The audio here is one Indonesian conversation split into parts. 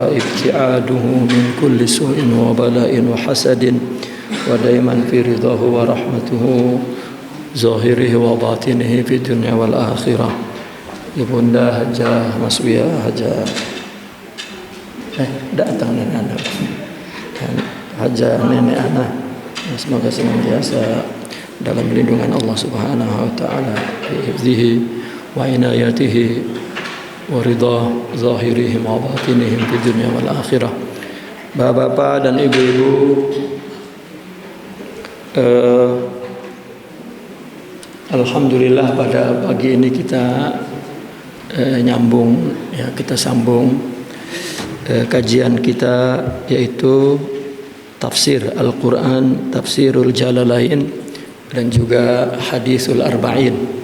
ابتعاده من كل سوء وبلاء وحسد ودائما في رضاه ورحمته ظاهره وباطنه في الدنيا والآخرة. Ibunda Hajah Maswiyah Hajah datang nenek anak Hajah nenek anak, semoga senantiasa dalam lindungan Allah Subhanahu wa taala, hifdzihi wa inayatihi wa ridha zahirihim wa batinihim di dunia wal akhirah. Bapak-bapak dan ibu-ibu, alhamdulillah pada pagi ini kita kita sambung kajian kita, yaitu tafsir Al-Quran, tafsirul Jalalain, dan juga hadisul arba'in.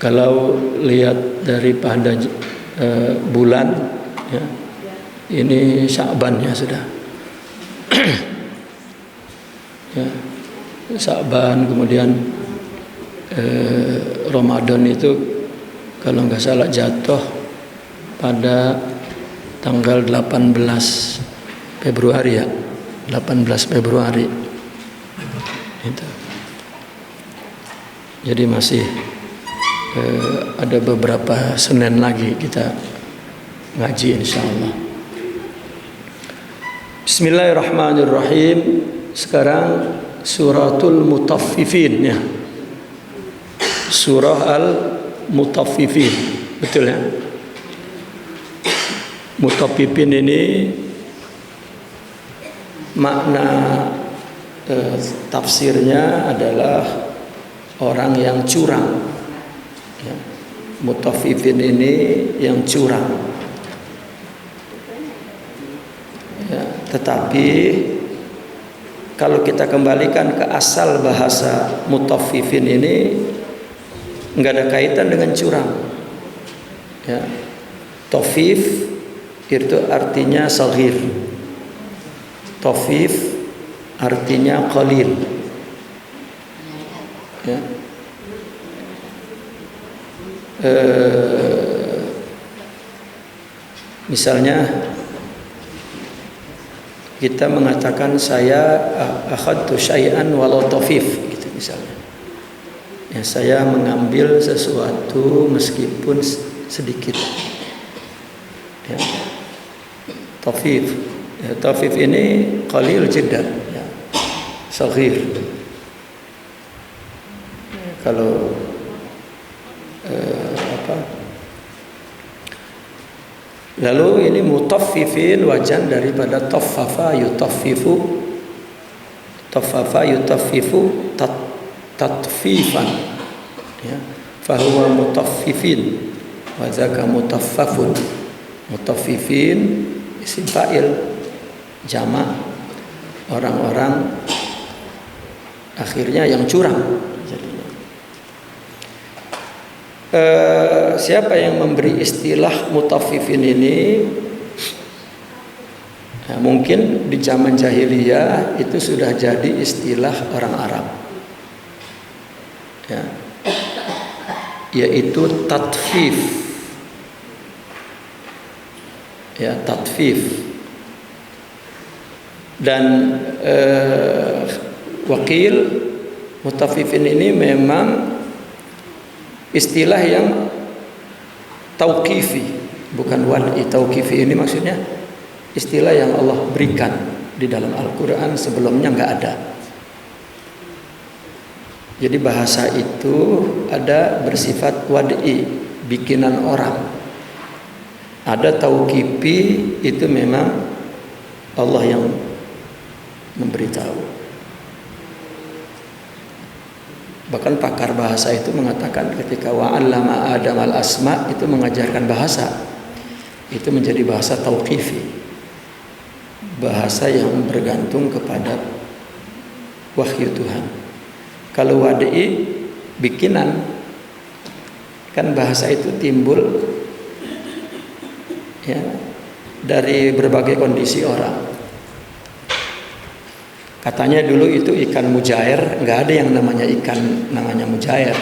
Kalau lihat daripada bulan, ya, ini Sya'ban ya sudah. Ya, Sya'ban, kemudian Ramadan itu kalau nggak salah jatuh pada tanggal 18 Februari ya, 18 Februari itu. Jadi masih ada beberapa Senin lagi kita ngaji insyaallah. Bismillahirrahmanirrahim. Sekarang suratul Mutaffifin ya. Surah Al-Mutaffifin, betul ya? Mutaffifin ini makna tafsirnya adalah orang yang curang. Ya. Mutaffifin ini yang curang. Ya, tetapi kalau kita kembalikan ke asal bahasa mutaffifin ini, nggak ada kaitan dengan curang. Ya. Tafif itu artinya saghir. Tafif artinya qalil. Ya. Misalnya kita mengatakan saya akhadtu syai'an walau tafif gitu misalnya. Ya, saya mengambil sesuatu meskipun sedikit. Ya. Tafif. Ya, tafif ini qalil jiddan, ya. Saghir. Ya, kalau lalu ini mutaffifin wajan daripada taffafa yutaffifu. Taffafa yutaffifu tatfifan, ya. Fahuwa mutaffifin wa zaka mutaffafun. Mutaffifin isim fa'il jamak, orang-orang akhirnya yang curang. Siapa yang memberi istilah mutaffifin ini? Nah, mungkin di zaman jahiliyah itu sudah jadi istilah orang Arab, ya, yaitu tatfif, ya, tatfif. Dan wakil mutaffifin ini memang istilah yang tauqifi, bukan wad'i. Tauqifi ini maksudnya istilah yang Allah berikan di dalam Al-Quran, sebelumnya nggak ada. Jadi bahasa itu ada bersifat wad'i, bikinan orang. Ada tauqifi, itu memang Allah yang memberitahu. Bahkan pakar bahasa itu mengatakan ketika wa'allama Adam al-asma, itu mengajarkan bahasa, itu menjadi bahasa tauqifi, bahasa yang bergantung kepada wahyu Tuhan. Kalau wad'i, bikinan, kan bahasa itu timbul, ya, dari berbagai kondisi orang. Katanya dulu itu ikan mujair, nggak ada yang namanya ikan namanya mujair.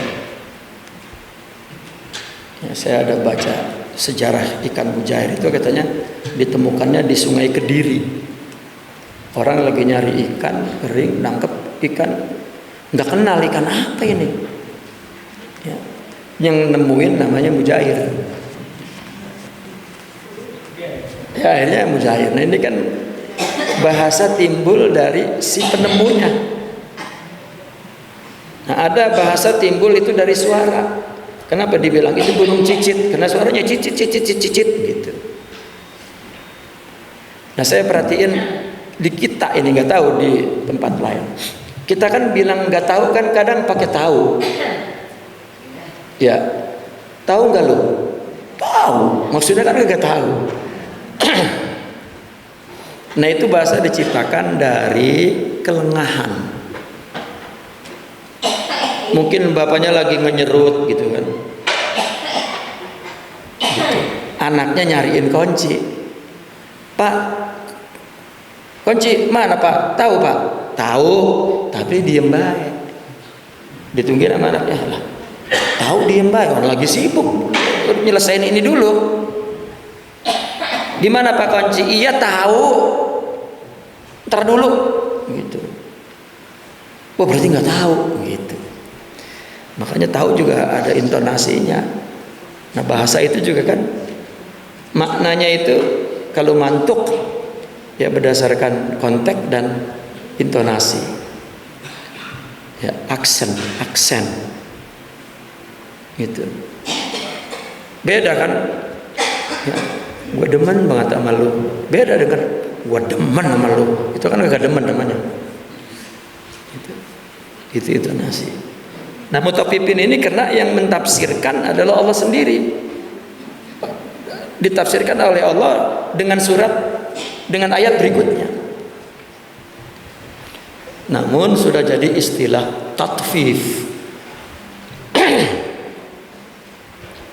Ya, saya ada baca sejarah ikan mujair itu katanya ditemukannya di Sungai Kediri. Orang lagi nyari ikan kering, nangkep ikan, nggak kenal ikan apa ini. Ya. Yang nemuin namanya mujair. Ya akhirnya mujair. Nah ini kan bahasa timbul dari si penemunya. Nah ada bahasa timbul itu dari suara. Kenapa dibilang itu gunung cicit? Karena suaranya cicit cicit cicit cicit gitu. Nah saya perhatiin di kita ini, nggak tahu di tempat lain. Kita kan bilang nggak tahu kan kadang pakai tahu. Ya, tahu nggak lo? Tahu. Maksudnya kan nggak tahu. Nah itu bahasa diciptakan dari kelengahan. Mungkin bapaknya lagi ngenyerut gitu kan. Gitu. Anaknya nyariin kunci. Pak, kunci mana Pak? Tahu Pak? Tahu, tapi diem baik. Ditungguin sama anaknya lah. Tahu diem baik, orang lagi sibuk. Nyelesain ini dulu. Di mana Pak kunci? Iya tahu. Ntar dulu. Gitu. Wah berarti nggak tahu. Gitu. Makanya tahu juga ada intonasinya. Nah bahasa itu juga kan maknanya itu kalau mantuk ya berdasarkan konteks dan intonasi. Ya aksen. Gitu. Beda kan? Ya, gue demen banget sama lu. Beda dengan gue demen sama lu. Itu kan gak demen namanya. Itu intonasi. Nah mutaffifin ini karena yang mentafsirkan adalah Allah sendiri. Ditafsirkan oleh Allah dengan dengan ayat berikutnya. Namun sudah jadi istilah tatfif.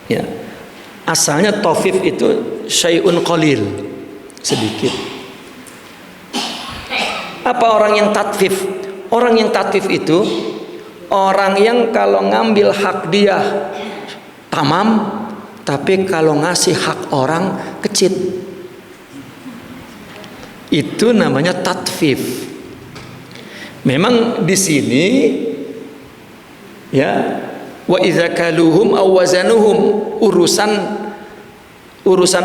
Ya. Asalnya tafif itu syai'un qalil, sedikit. Apa orang yang tatfif? Orang yang tatfif itu orang yang kalau ngambil hak dia tamam, tapi kalau ngasih hak orang kecil. Itu namanya tatfif. Memang di sini ya wa idza kaluhum aw wazanuhum urusan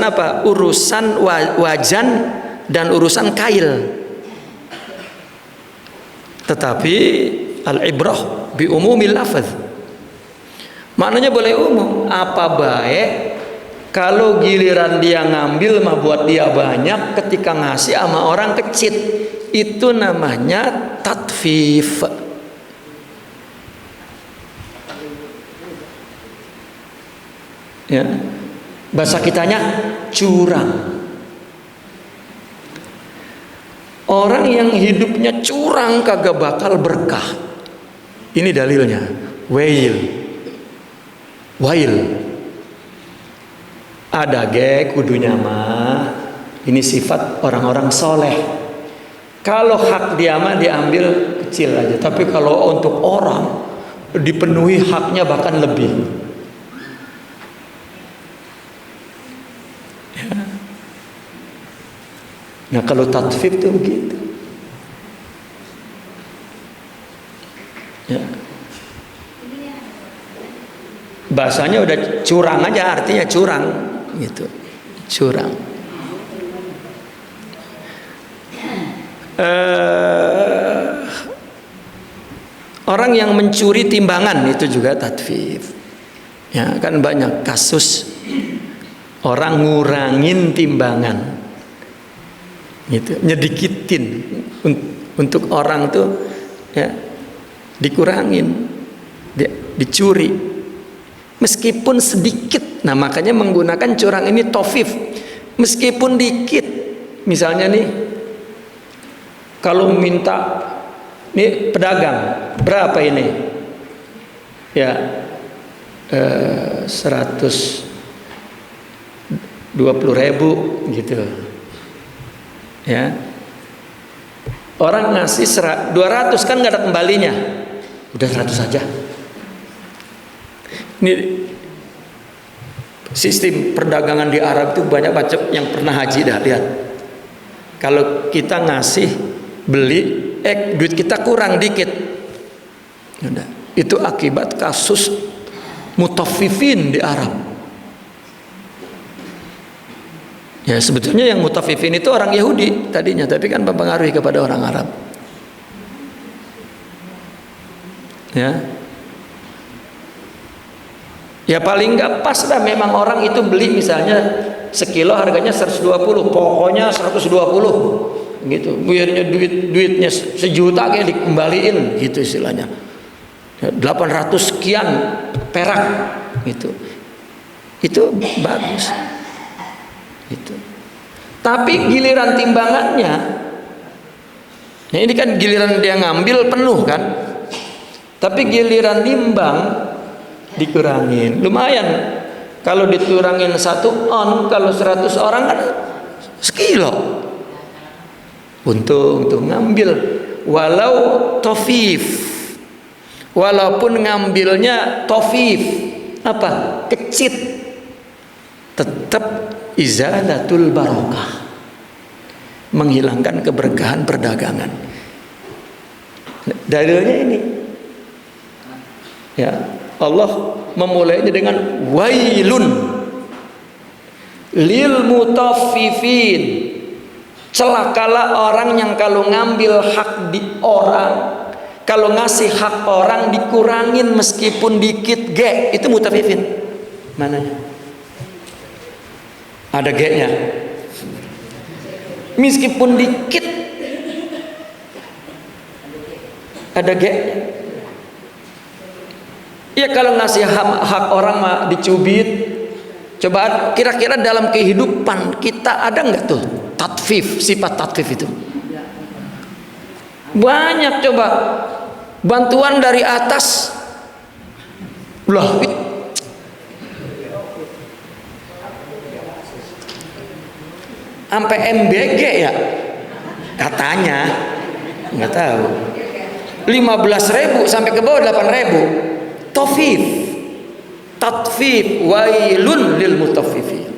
apa? Urusan wajan dan urusan kail. Tetapi al-ibrah bi umumil lafaz. Maknanya boleh umum. Apa baik kalau giliran dia ngambil mah buat dia banyak, ketika ngasih sama orang kecil. Itu namanya tatfif. Ya. Bahasa kitanya curang. Orang yang hidupnya curang kagak bakal berkah. Ini dalilnya. Wail. Ada kudunya mah. Ini sifat orang-orang soleh. Kalau hak dia mah diambil kecil aja. Tapi kalau untuk orang dipenuhi haknya bahkan lebih. Ya. Nah kalau tatfif itu begitu. Ya. Bahasanya udah curang aja, artinya curang gitu. Curang. Orang yang mencuri timbangan itu juga tatfif. Ya, kan banyak kasus orang ngurangin timbangan. Gitu, nyedikitin untuk orang tuh ya dikurangin, dicuri meskipun sedikit. Nah makanya menggunakan curang ini tofif, meskipun dikit. Misalnya nih kalau minta nih pedagang berapa ini ya 120.000 gitu ya, orang ngasih 200 kan nggak ada kembalinya, udah 100 saja. Ini sistem perdagangan di Arab itu banyak macam. Yang pernah haji dah lihat. Kalau kita ngasih beli, duit kita kurang dikit, udah. Itu akibat kasus mutaffifin di Arab. Ya sebetulnya yang mutaffifin itu orang Yahudi tadinya, tapi kan mempengaruhi kepada orang Arab. Ya paling nggak pas lah memang orang itu beli misalnya sekilo harganya 120, pokoknya 120 gitu. Biarnya duitnya sejuta kayak dikembaliin gitu istilahnya. 800 sekian perak gitu. Itu bagus. Gitu. Tapi giliran timbangannya, nah ini kan giliran dia ngambil penuh kan. Tapi giliran nimbang dikurangin, lumayan. Kalau dikurangin 1 on, kalau 100 orang kan sekilo. Untung tuh ngambil, walau tofif, walaupun ngambilnya tofif, apa? Kecit, tetap izalatul barokah, menghilangkan keberkahan perdagangan. Dalilnya ini. Ya, Allah memulainya dengan wailun lil mutaffifin. Celakalah orang yang kalau ngambil hak di orang, kalau ngasih hak orang dikurangin meskipun dikit g, itu mutaffifin. Mananya? Ada g-nya. Meskipun dikit ada g-nya. Ya kalau ngasih hak orang mah dicubit. Coba kira-kira dalam kehidupan kita ada nggak tuh tatfif, sifat tatfif itu? Banyak. Coba bantuan dari atas, lah sampai MBG ya katanya, nggak tahu. 15.000 sampai ke bawah 8.000. Tofif, tatfif, wailun lil mutaffifin.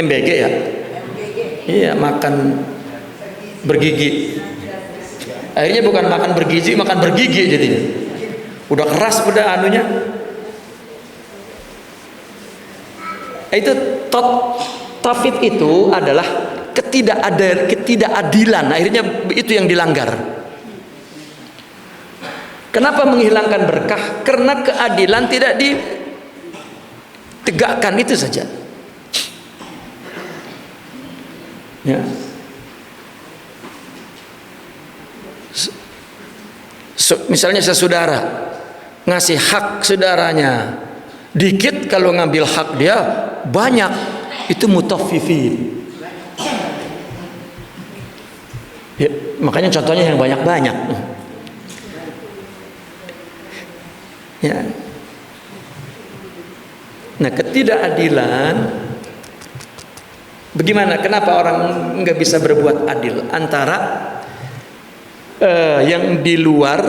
MBG ya? Iya, makan bergigi. Akhirnya bukan makan bergizi, makan bergigi jadinya. Udah keras udah anunya. Itu tafif itu adalah ketidakadilan. Akhirnya itu yang dilanggar. Kenapa menghilangkan berkah? Karena keadilan tidak ditegakkan, itu saja. Ya. Misalnya sesaudara ngasih hak saudaranya dikit, kalau ngambil hak dia banyak, itu mutaffifin. Ya, makanya contohnya yang banyak-banyak. Ya. Nah, ketidakadilan bagaimana? Kenapa orang nggak bisa berbuat adil antara yang di luar?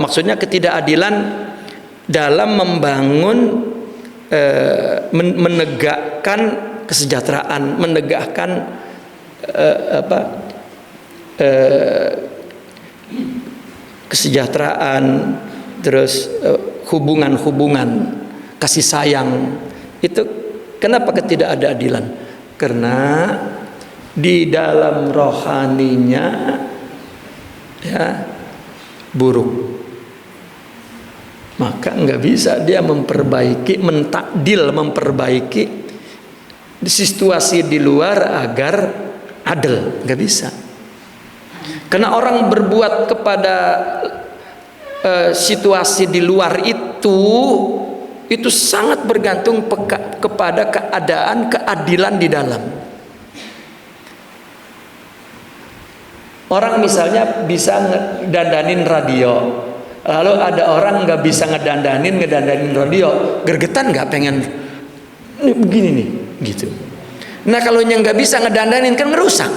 Maksudnya ketidakadilan dalam membangun, menegakkan kesejahteraan, menegakkan kesejahteraan, terus hubungan-hubungan kasih sayang. Itu kenapa ketidakadilan? Karena di dalam rohaninya ya buruk, maka nggak bisa dia memperbaiki, mentakdil, memperbaiki situasi di luar agar adil, nggak bisa. Karena orang berbuat kepada situasi di luar itu sangat bergantung kepada keadaan keadilan di dalam. Orang misalnya bisa ngedandanin radio, lalu ada orang nggak bisa ngedandanin radio, gergetan nggak, pengen ini begini nih, gitu. Nah kalau yang nggak bisa ngedandanin kan ngerusak.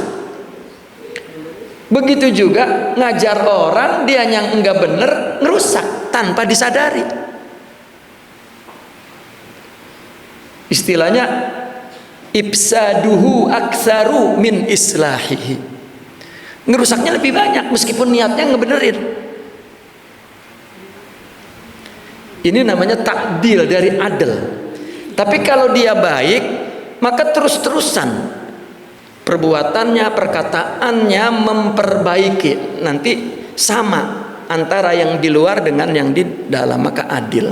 Begitu juga ngajar orang, dia yang enggak bener ngerusak tanpa disadari. Istilahnya ifsaduhu aktsaru min islahihi. Ngerusaknya lebih banyak meskipun niatnya ngebenerin. Ini namanya takdil dari adil. Tapi kalau dia baik, maka terus-terusan perbuatannya, perkataannya memperbaiki. Nanti sama antara yang di luar dengan yang di dalam, maka adil.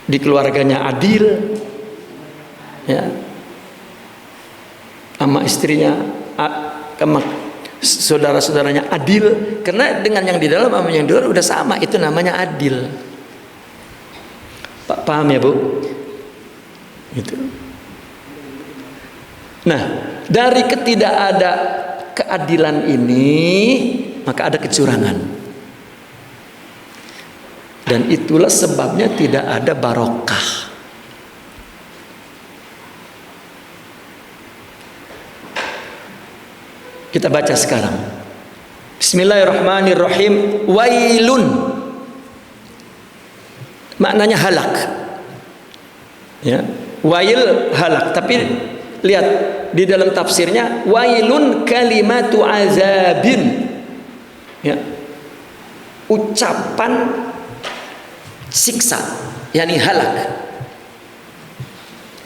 Di keluarganya adil, ya, sama istrinya, sama saudara-saudaranya adil. Karena dengan yang di dalam sama yang di luar udah sama, itu namanya adil. Pak, paham ya Bu? Gitu. Nah, dari ketidak ada keadilan ini, maka ada kecurangan. Dan itulah sebabnya tidak ada barokah. Kita baca sekarang. Bismillahirrahmanirrahim. Wailun. Maknanya halak. Ya, wail halak. Tapi lihat di dalam tafsirnya, wailun kalimatu azabin. Ya. Ucapan siksa, yakni halak.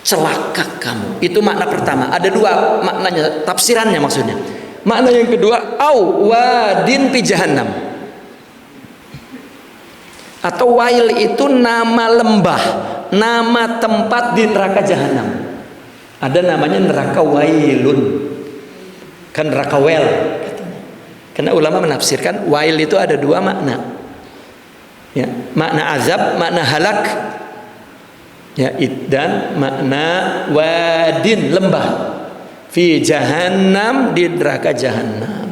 Celaka kamu. Itu makna pertama. Ada dua maknanya, tafsirannya maksudnya. Makna yang kedua, au wadin fi jahannam. Atau wail itu nama lembah, nama tempat di neraka jahanam. Ada namanya neraka wailun. Kan neraka wel. Karena ulama menafsirkan wail itu ada dua makna. Ya, makna azab, makna halak. Ya, dan makna wadin lembah. Fi jahannam, di neraka jahanam.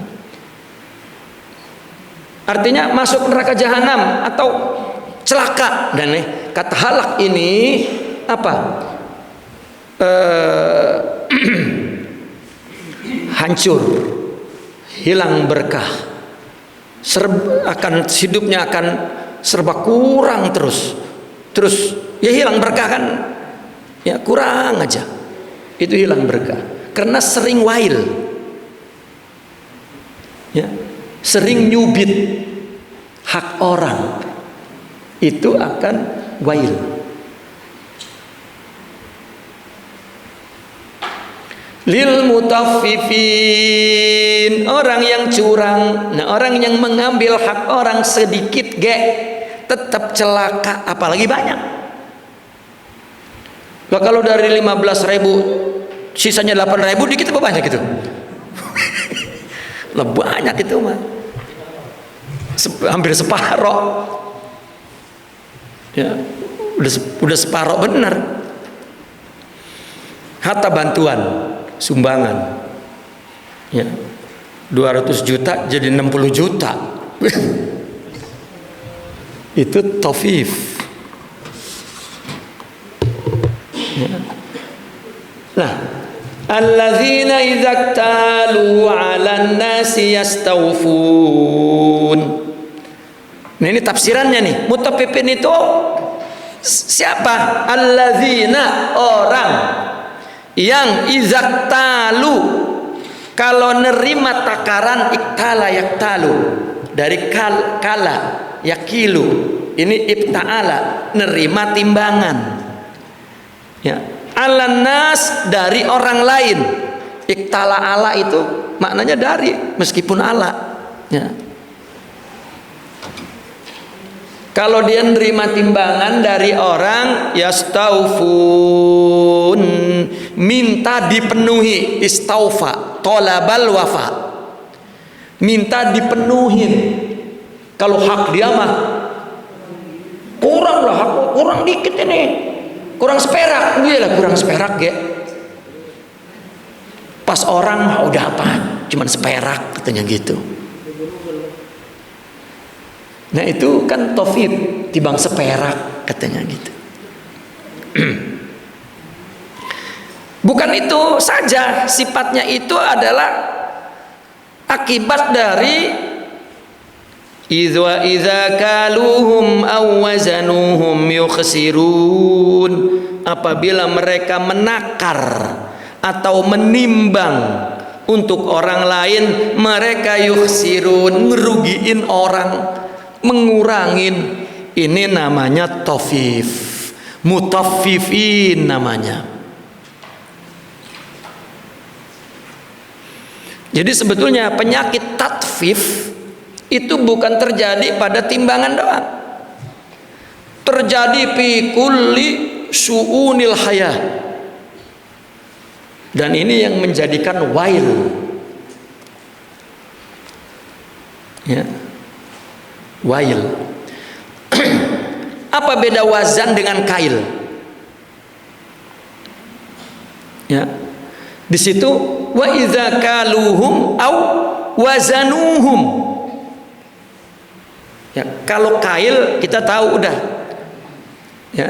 Artinya masuk neraka jahanam atau celaka. Dan kata halak ini apa? Hancur, hilang berkah, hidupnya akan serba kurang terus ya hilang berkah kan, ya kurang aja, itu hilang berkah karena sering wail, ya sering nyubit hak orang, itu akan wail. Lil mutaffifin, orang yang curang. Nah, orang yang mengambil hak orang sedikit tetap celaka, apalagi banyak. Nah, kalau dari 15.000 sisanya 8.000, dikit apa banyak itu? Lah banyak itu mah. Hampir separoh. Ya, udah separoh benar. Hatta bantuan, sumbangan, ya 200 juta jadi 60 juta. Itu tofif. Ya. Nah, alladzina idza talu 'alan nasi yastawfun. Nah, ini tafsirannya nih. Mutaffifin itu siapa? Alladzina, orang yang izaktalu, kalau nerima takaran, iktala yaktalu, dari kala yakilu, ini ibta'ala, nerima timbangan, ya, alan nas, dari orang lain. Iktala ala itu maknanya dari, meskipun ala, ya. Kalau dia nerima timbangan dari orang, yastaufun, minta dipenuhi, istaufa, tolabal wafa, minta dipenuhin. Kalau hak dia mah kurang lah, hak kurang dikit ini, kurang seperak, dia lah kurang seperak ya. Pas orang mah udah apa, cuman seperak katanya gitu. Nah itu kan tofib, tibang seperak katanya gitu. Bukan itu saja, sifatnya itu adalah Akibat dari idza kaluhum aw wazanuhum yukhsirun, apabila mereka menakar atau menimbang untuk orang lain, mereka yukhsirun, ngerugiin orang, mengurangin. Ini namanya tafif, mutaffifin namanya. Jadi sebetulnya penyakit tatfif itu bukan terjadi pada timbangan doang, terjadi fi kulli syu'unil hayah. Dan ini yang menjadikan wail, ya, wail. Apa beda wazan dengan kail? Ya, di situ wa idza kaluhum au wazanuhum. Ya, kalau kail kita tahu udah. Ya,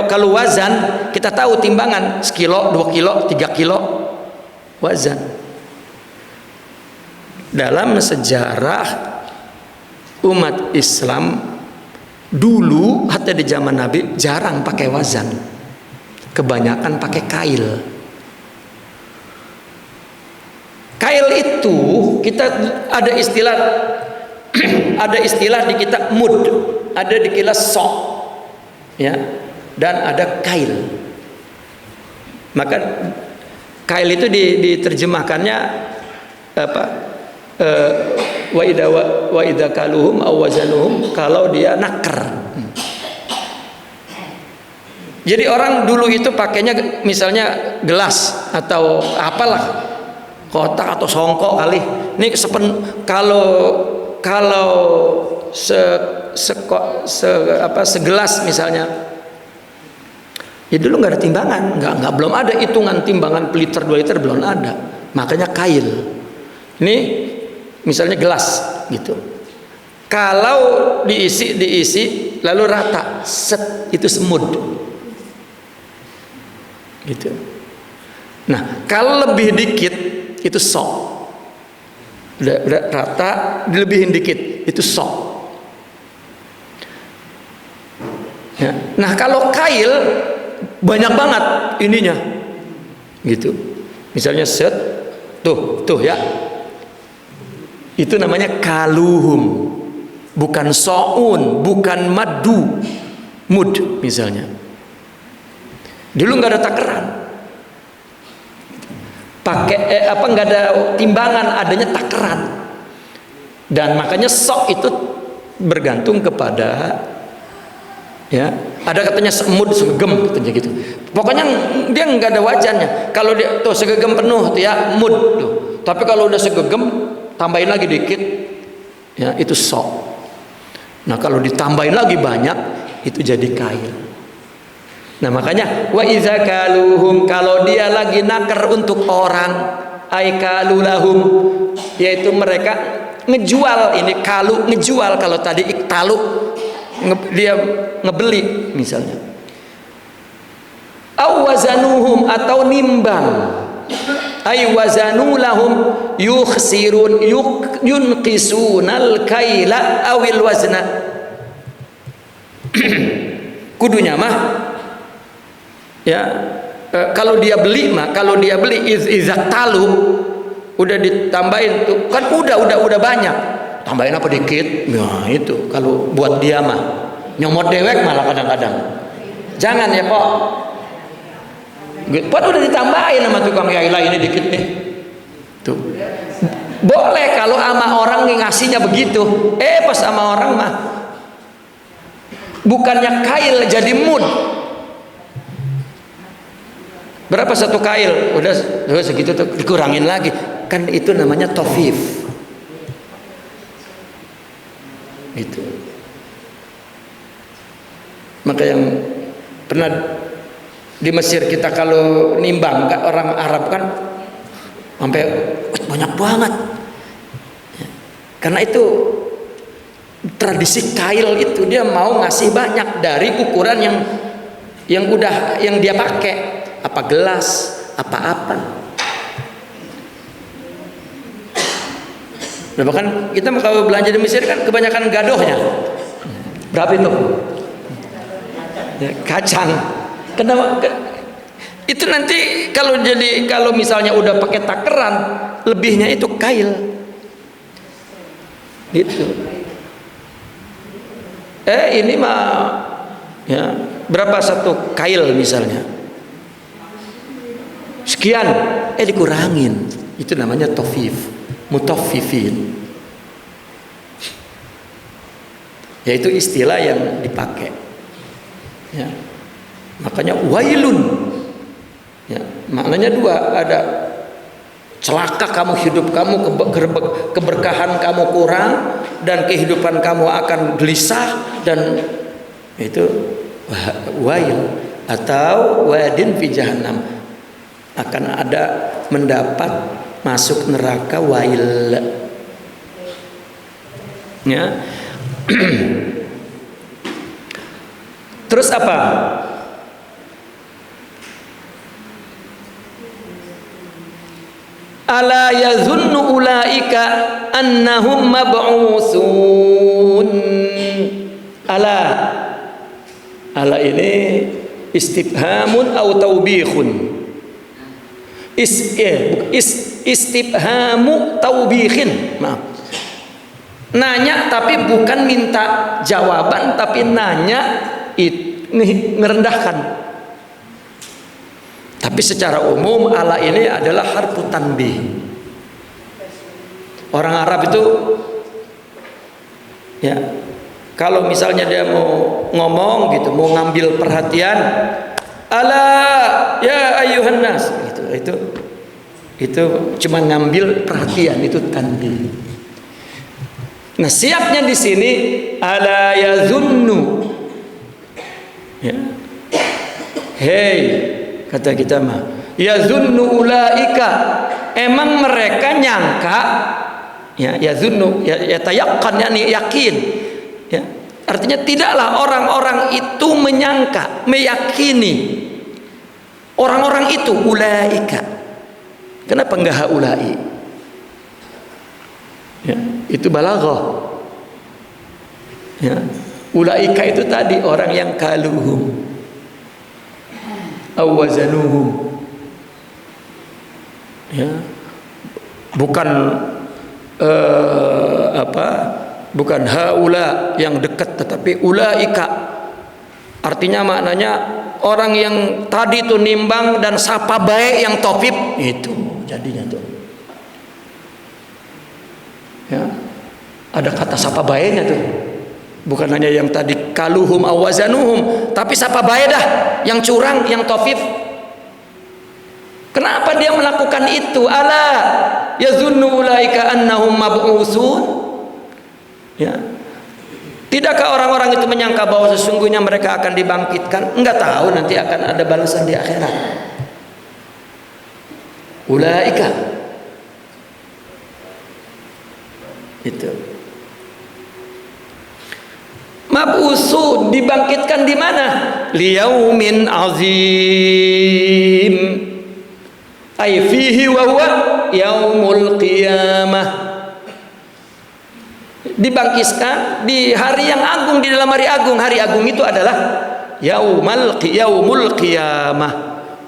kalau wazan kita tahu timbangan sekilo, 2 kilo, 3 kilo wazan. Dalam sejarah umat Islam dulu, hatta di zaman Nabi, jarang pakai wazan, kebanyakan pakai kail. Kail itu kita ada istilah ada istilah di kitab mud, ada di kitab sok, ya, dan ada kail. Maka kail itu diterjemahkannya apa? Wa idza kaluhum aw wazanuhum, kalau dia naker. Jadi orang dulu itu pakainya misalnya gelas atau apalah, kotak atau songkok kali. Ini kalau segelas misalnya, ya dulu nggak ada timbangan, nggak belum ada hitungan timbangan liter 2 liter, belum ada. Makanya kail. Ini misalnya gelas gitu, kalau diisi lalu rata, set, itu semut gitu. Nah, kalau lebih dikit itu sok, udah rata, dilebihin dikit itu sok, ya. Nah, kalau kail banyak banget ininya gitu, misalnya set, tuh ya, itu namanya kaluhum, bukan so'un, bukan madu, mud misalnya. Dulu nggak ada takaran, pakai nggak ada timbangan, adanya takaran. Dan makanya sok itu bergantung kepada, ya, ada katanya semut segegem katanya gitu. Pokoknya dia nggak ada wajannya. Kalau dia tuh segegem penuh tuh ya mud tuh. Tapi kalau udah segegem, tambahin lagi dikit, ya, itu sok. Nah, kalau ditambahin lagi banyak, itu jadi kail. Nah, makanya wa iza kaluhum, kalau dia lagi nakar untuk orang, ay kalulahum, yaitu mereka ngejual. Ini kalu, ngejual. Kalau tadi iktalu, dia ngebeli misalnya. Aw wazanuhum, atau nimbang. Ay wazanu lahum yukhsirun yunqisunal kaila awil wazna. Kudunya mah, ya, kalau dia beli izak talu, udah ditambahin tuh kan, udah banyak, tambahin apa dikit. Nah, itu kalau buat dia mah nyomot dewek malah kadang-kadang. Jangan ya kok, Pak udah ditambahin sama tukang yaila, ini dikit nih. Tuh. Boleh kalau sama orang ngasihnya begitu. Pas sama orang mah bukannya kail jadi mud. Berapa satu kail? Udah segitu tuh, dikurangin lagi. Kan itu namanya tofif. Itu. Maka yang pernah di Mesir kita kalau nimbang, orang Arab kan sampai banyak banget, ya. Karena itu tradisi kail itu, dia mau ngasih banyak dari ukuran yang dia pakai, apa gelas, apa-apa. Nah, bahkan kita kalau belanja di Mesir kan kebanyakan gadohnya. Berapa itu? Ya, kacang. Kenapa? Itu nanti kalau misalnya udah pakai takeran, lebihnya itu kail. Itu. Ini mah ya, berapa satu kail misalnya? Sekian, dikurangin. Itu namanya tofif, mutaffifin. Yaitu istilah yang dipakai. Ya. Makanya wailun. Ya, maknanya dua, ada celaka kamu, hidup kamu, keberkahan kamu kurang, dan kehidupan kamu akan gelisah, dan itu wail, atau wadin fi jahannam, akan ada mendapat masuk neraka wail. Ya. Terus apa? Ala yazunnu ulaika annahum mab'usun. Ala ini istifhamun atau taubikhun. Istifhamu taubikhin. Maaf. Nanya tapi bukan minta jawaban, tapi nanya ngerendahkan. Tapi secara umum ala ini adalah harfu tanbih. Orang Arab itu ya, kalau misalnya dia mau ngomong gitu, mau ngambil perhatian, ala ya ayyuhan nas, itu cuma ngambil perhatian, itu tanbih. Nah, siapnya di sini ala yazunnu. Ya. Hei, kata kita mah, yazunnu ulaika, emang mereka nyangka, ya yazunnu, ya tayaqqan, yakni yakin. Ya. Artinya tidaklah orang-orang itu menyangka, meyakini orang-orang itu ulaika. Kenapa enggak haulai? Ya, itu balaghah. Ya, ulaika itu tadi orang yang kaluhum awazanuhum. Ya, bukan bukan haula yang dekat, tetapi ulaika. Artinya maknanya orang yang tadi itu nimbang dan sapa baik yang topip, itu jadinya tuh. Ya, ada kata sapa baiknya tuh, bukan hanya yang tadi kaluhum awazanuhum, tapi sapa baik dah, yang curang, yang tofif. Kenapa dia melakukan itu? Ala yazunnu ulaika annahum mab'usun. Ya, tidakkah orang-orang itu menyangka bahwa sesungguhnya mereka akan dibangkitkan? Enggak tahu nanti akan ada balasan di akhirat. Ulaika itu mab'usun, dibangkitkan di mana? Liyaumin azim, ay fihi wa huwa yaumul qiyamah. Dibangkitkan di hari yang agung, di dalam hari agung. Hari agung itu adalah yaumul qiyamah,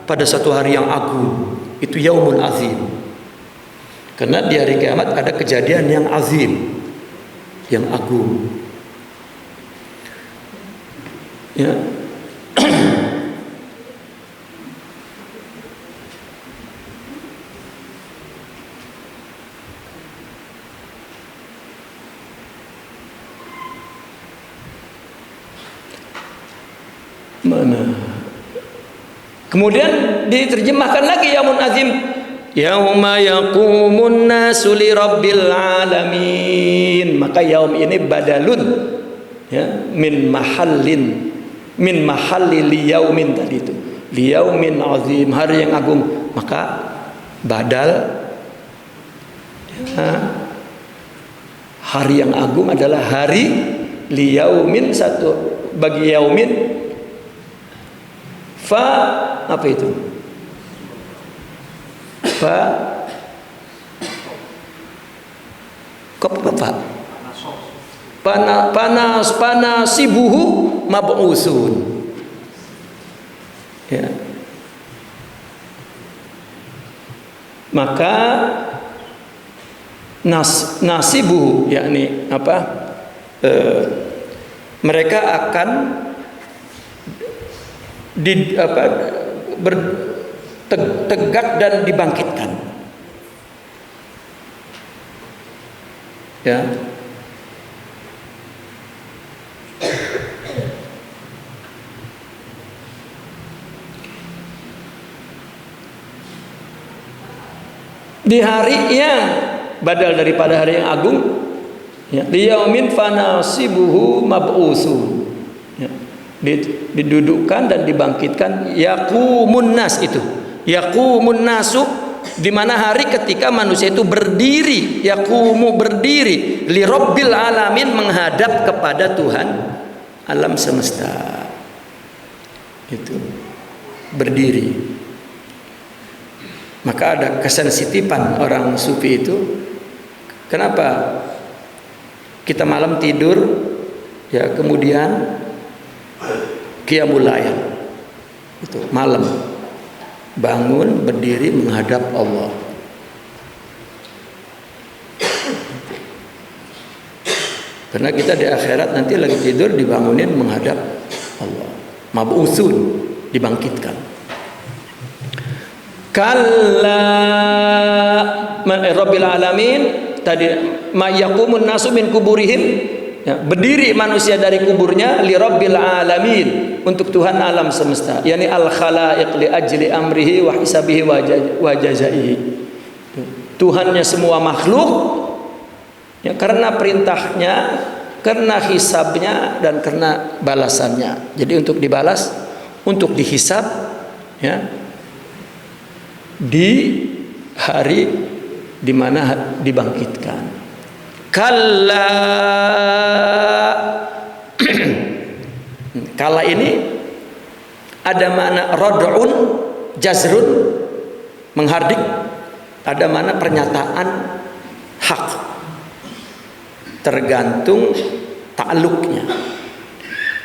pada satu hari yang agung, itu yaumul azim. Karena di hari kiamat ada kejadian yang azim, yang agung. Ya. Mana? Kemudian diterjemahkan lagi yaumul azim. Yauma yaqumun nasu li rabbil alamin. Maka yaum ini badalun, ya, min mahalli liyaumin tadi itu. Liyaumin azim, hari yang agung. Maka badal, ya, hari yang agung adalah hari liyaumin, satu bagi yaumin. Fa apa itu? Kok Bapak? Panasibuhu mab'usun. Ya. Maka nasibuhu, yakni apa? Mereka akan tegak dan dibangkitkan. Ya. Di hari yang badal daripada hari yang agung, ya, liyaumin fanasibuhu mab'usun, ya, didudukkan dan dibangkitkan yaqumun nas, itu yaqumun nasu, di mana hari ketika manusia itu berdiri, yaqumu berdiri, li rabbil alamin, menghadap kepada Tuhan alam semesta. Itu berdiri. Maka ada kesensitifan orang sufi itu. Kenapa kita malam tidur, ya, kemudian qiyamul lail, itu malam bangun berdiri menghadap Allah. Karena kita di akhirat nanti lagi tidur dibangunin menghadap Allah. Mab'usun, dibangkitkan. Kalla rabbil alamin, tadi ma yaqumun nasu min kuburihim, ya, berdiri manusia dari kuburnya, li rabbil alamin, untuk Tuhan alam semesta, yakni al khalaiq li ajli amrihi wa hisabihi wa jazaihi. Tuhannya semua makhluk, ya, karena perintahnya, karena hisabnya, dan karena balasannya. Jadi untuk dibalas, untuk dihisab, ya, di hari di mana dibangkitkan. Kalla kala ini ada makna rad'un, jazrun, menghardik, ada makna pernyataan hak, tergantung ta'alluqnya.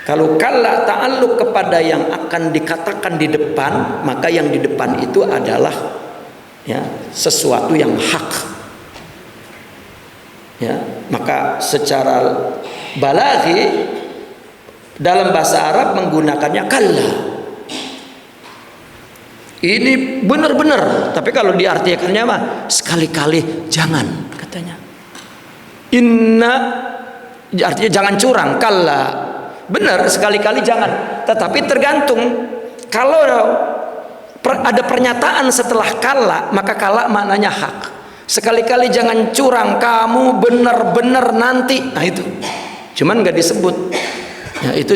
Kalau kalla ta'alluq kepada yang akan dikatakan di depan, maka yang di depan itu adalah, ya, sesuatu yang hak. Ya, maka secara balaghi dalam bahasa Arab menggunakannya kalla. Ini benar-benar, tapi kalau diartikannya mah sekali-kali jangan, katanya. Inna artinya jangan curang, kalla. Benar, sekali-kali jangan. Tetapi tergantung. Kalau ada pernyataan setelah kala, maka kala maknanya hak. Sekali-kali jangan curang, kamu benar-benar nanti. Nah itu, cuman nggak disebut. Ya, itu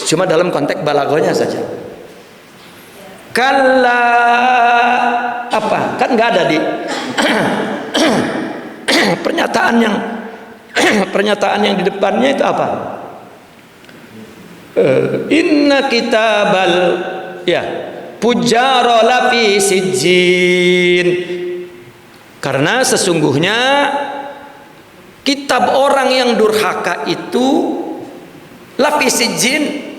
cuma dalam konteks balagonya saja. Kala apa? Kan nggak ada di pernyataan yang di depannya itu apa? Inna kitabal, ya, fujjara lafi sijjin, karena sesungguhnya kitab orang yang durhaka itu lafi sijjin,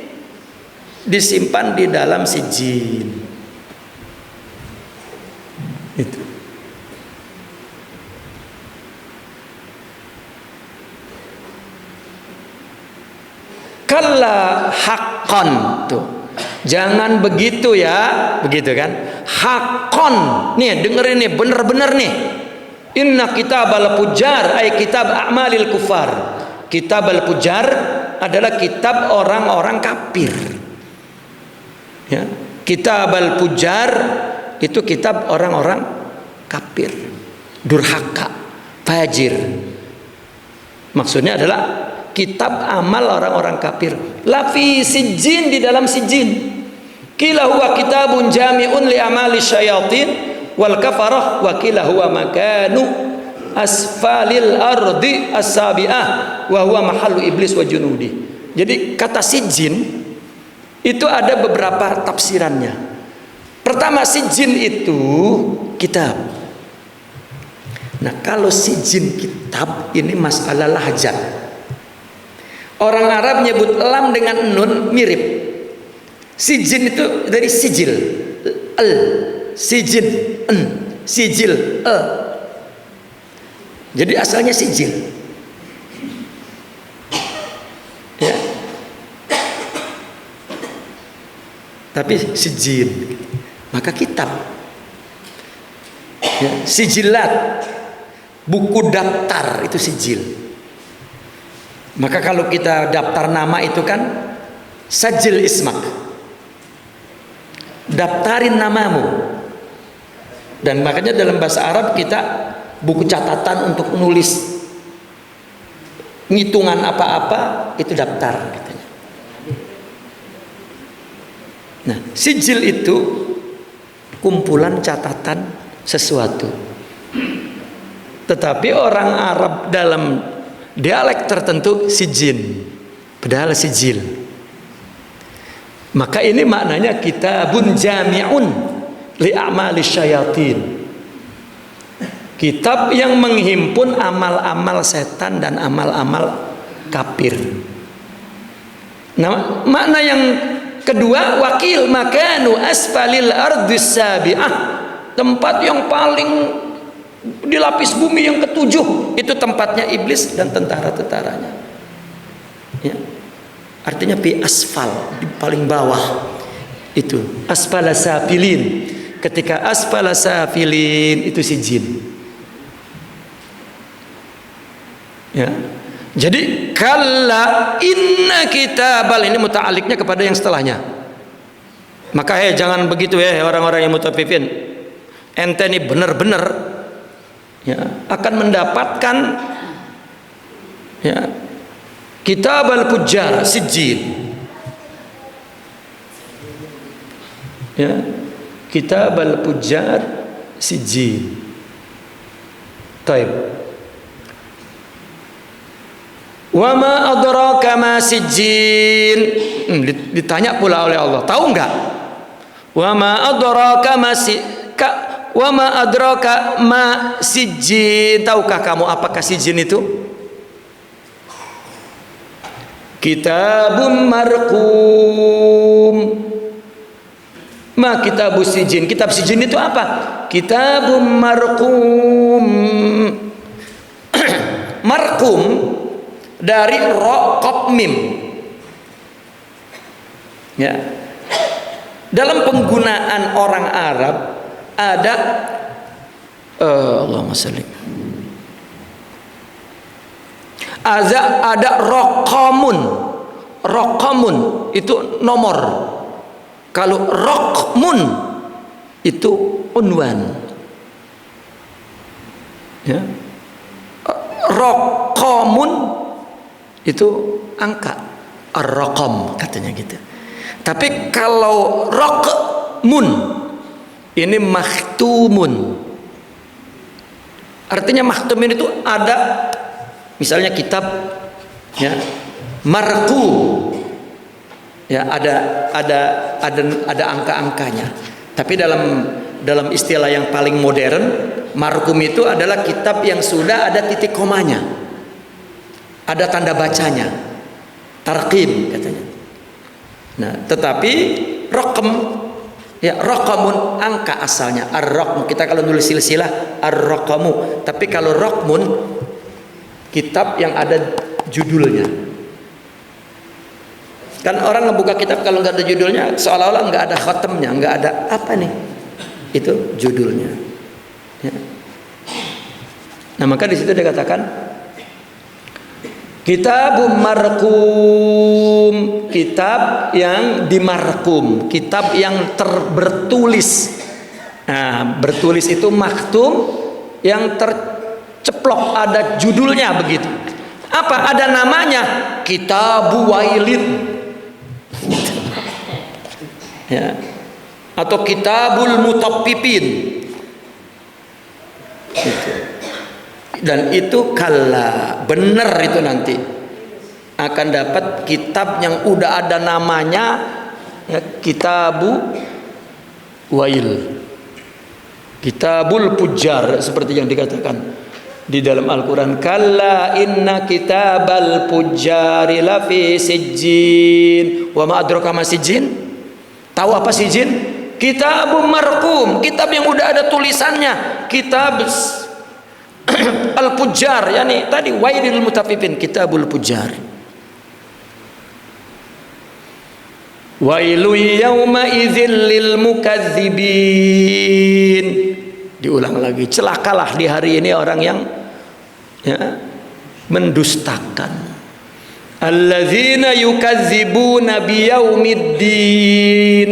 disimpan di dalam sijjin. Itu. Kalla haqqan, tuh. Jangan begitu, ya, begitu kan? Haqqan. Nih, dengerin nih, bener-bener nih. Inna kitabal fujar ay kitab a'malil kufar. Kitabal fujar adalah kitab orang-orang kafir. Ya, kitabal fujar itu kitab orang-orang kafir, durhaka, fajir. Maksudnya adalah kitab amal orang-orang kafir. Lafi sijjin, di dalam sijjin. Qila huwa kitabun jami'un li amali syayatin wal kafarah, wa qila huwa makanu asfalil ardi as-sabi'ah wa huwa mahallu iblis wa junudi. Jadi kata sijjin itu ada beberapa tafsirannya. Pertama, sijjin itu kitab. Nah, kalau sijin kitab ini masalah lahjat. Orang Arab nyebut lam dengan nun mirip. Sijin itu dari sijil, al, sijin, sijil, jadi asalnya sijil. Ya. Tapi sijil, maka kitab. Ya, sijilat, buku daftar itu sijil. Maka kalau kita daftar nama itu kan sajil ismak, daftarin namamu. Dan makanya dalam bahasa Arab kita buku catatan untuk menulis ngitungan apa-apa itu daftar katanya. Nah, sijil itu kumpulan catatan sesuatu. Tetapi orang Arab dalam dialek tertentu sijin, padahal sijil. Maka ini maknanya kitabun jami'un li a'mali syayatin. Kitab yang menghimpun amal-amal setan dan amal-amal kafir. Nah, makna yang kedua, wakil makanu asfalil ardhis sabi'ah, tempat yang paling di lapis bumi yang ketujuh, itu tempatnya iblis dan tentara-tentaranya. Ya. Artinya pi asfal, di paling bawah. Itu asfala safilin. Ketika asfala safilin itu si jin. Ya. Jadi kalla inna kitabal, ini muta'aliknya kepada yang setelahnya. Maka jangan begitu ya orang-orang yang mutaffifin. Ente ini benar-benar ya akan mendapatkan ya kitabal fujjar sijil. Ya, kitabal fujjar sijil. Taib. Wa ma adraka ma sijil. Ditanya pula oleh Allah, tahu enggak? Wa ma adraka ma wa ma adraka ma sijil. Tahukah kamu apakah sijil itu? Kitabun marqum. Ma kitabus sijin. Kitab sijin itu apa? Kitabun marqum. Marqum dari ra qaf mim. Ya. Dalam penggunaan orang Arab ada Allahumma shalli. Ada raqamun. Raqamun itu nomor. Kalau raqmun itu unwan. Ya. Raqamun itu angka, ar-raqam katanya gitu. Tapi kalau raqmun ini makhtumun. Artinya makhtumin itu ada misalnya kitab ya marqu. Ya ada angka-angkanya. Tapi dalam istilah yang paling modern, marqum itu adalah kitab yang sudah ada titik komanya. Ada tanda bacanya, tarqim katanya. Nah, tetapi raqam ya raqamun angka asalnya, ar-raqmu. Kita kalau nulis silsilah ar-raqamu, tapi kalau raqmun kitab yang ada judulnya. Kan orang ngebuka kitab kalau nggak ada judulnya seolah-olah nggak ada khatamnya, nggak ada apa nih, itu judulnya. Ya. Nah maka di situ dia katakan kitabun marqum, kitab yang dimarqum, kitab yang bertulis. Nah, bertulis itu maktum, yang terceplok ada judulnya begitu. Apa? Ada namanya Kitabu Wailin. Ya. Atau Kitabul Mutaffifin. Gitu. Dan itu kala benar itu nanti akan dapat kitab yang udah ada namanya ya, Kitabu Wail, Kitabul Fujjar seperti yang dikatakan di dalam Al-Quran, kalla inna kitabal fujjari lafi sijjin. Wa ma adraka ma sijjin? Tahu apa sijjin? Kitabun marqum, kitab yang udah ada tulisannya. Kitab al-fujjar, yani tadi wailil mutaffifin, kitabul fujjar. Wailu yauma idzil lil mukadzibin. Diulang lagi, celakalah di hari ini orang yang mendustakan. Alladzina yukadzibuna biyaumiddin.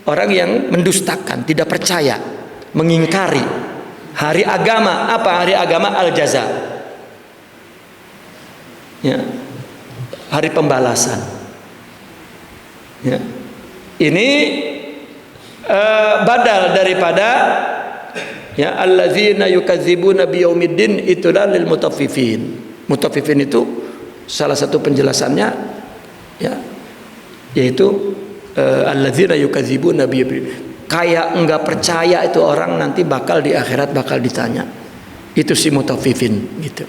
Orang yang mendustakan, tidak percaya, mengingkari hari agama. Apa hari agama? Al-jaza. Ya. Hari pembalasan. Ya. Ini badal daripada ya alladzina yukadzibuna biyaumiddin, itulah lil mutaffifin. Mutaffifin itu salah satu penjelasannya ya, yaitu alladzina yukadzibuna biyaumiddin, kayak enggak percaya itu orang nanti bakal di akhirat bakal ditanya. Itu si mutaffifin gitu.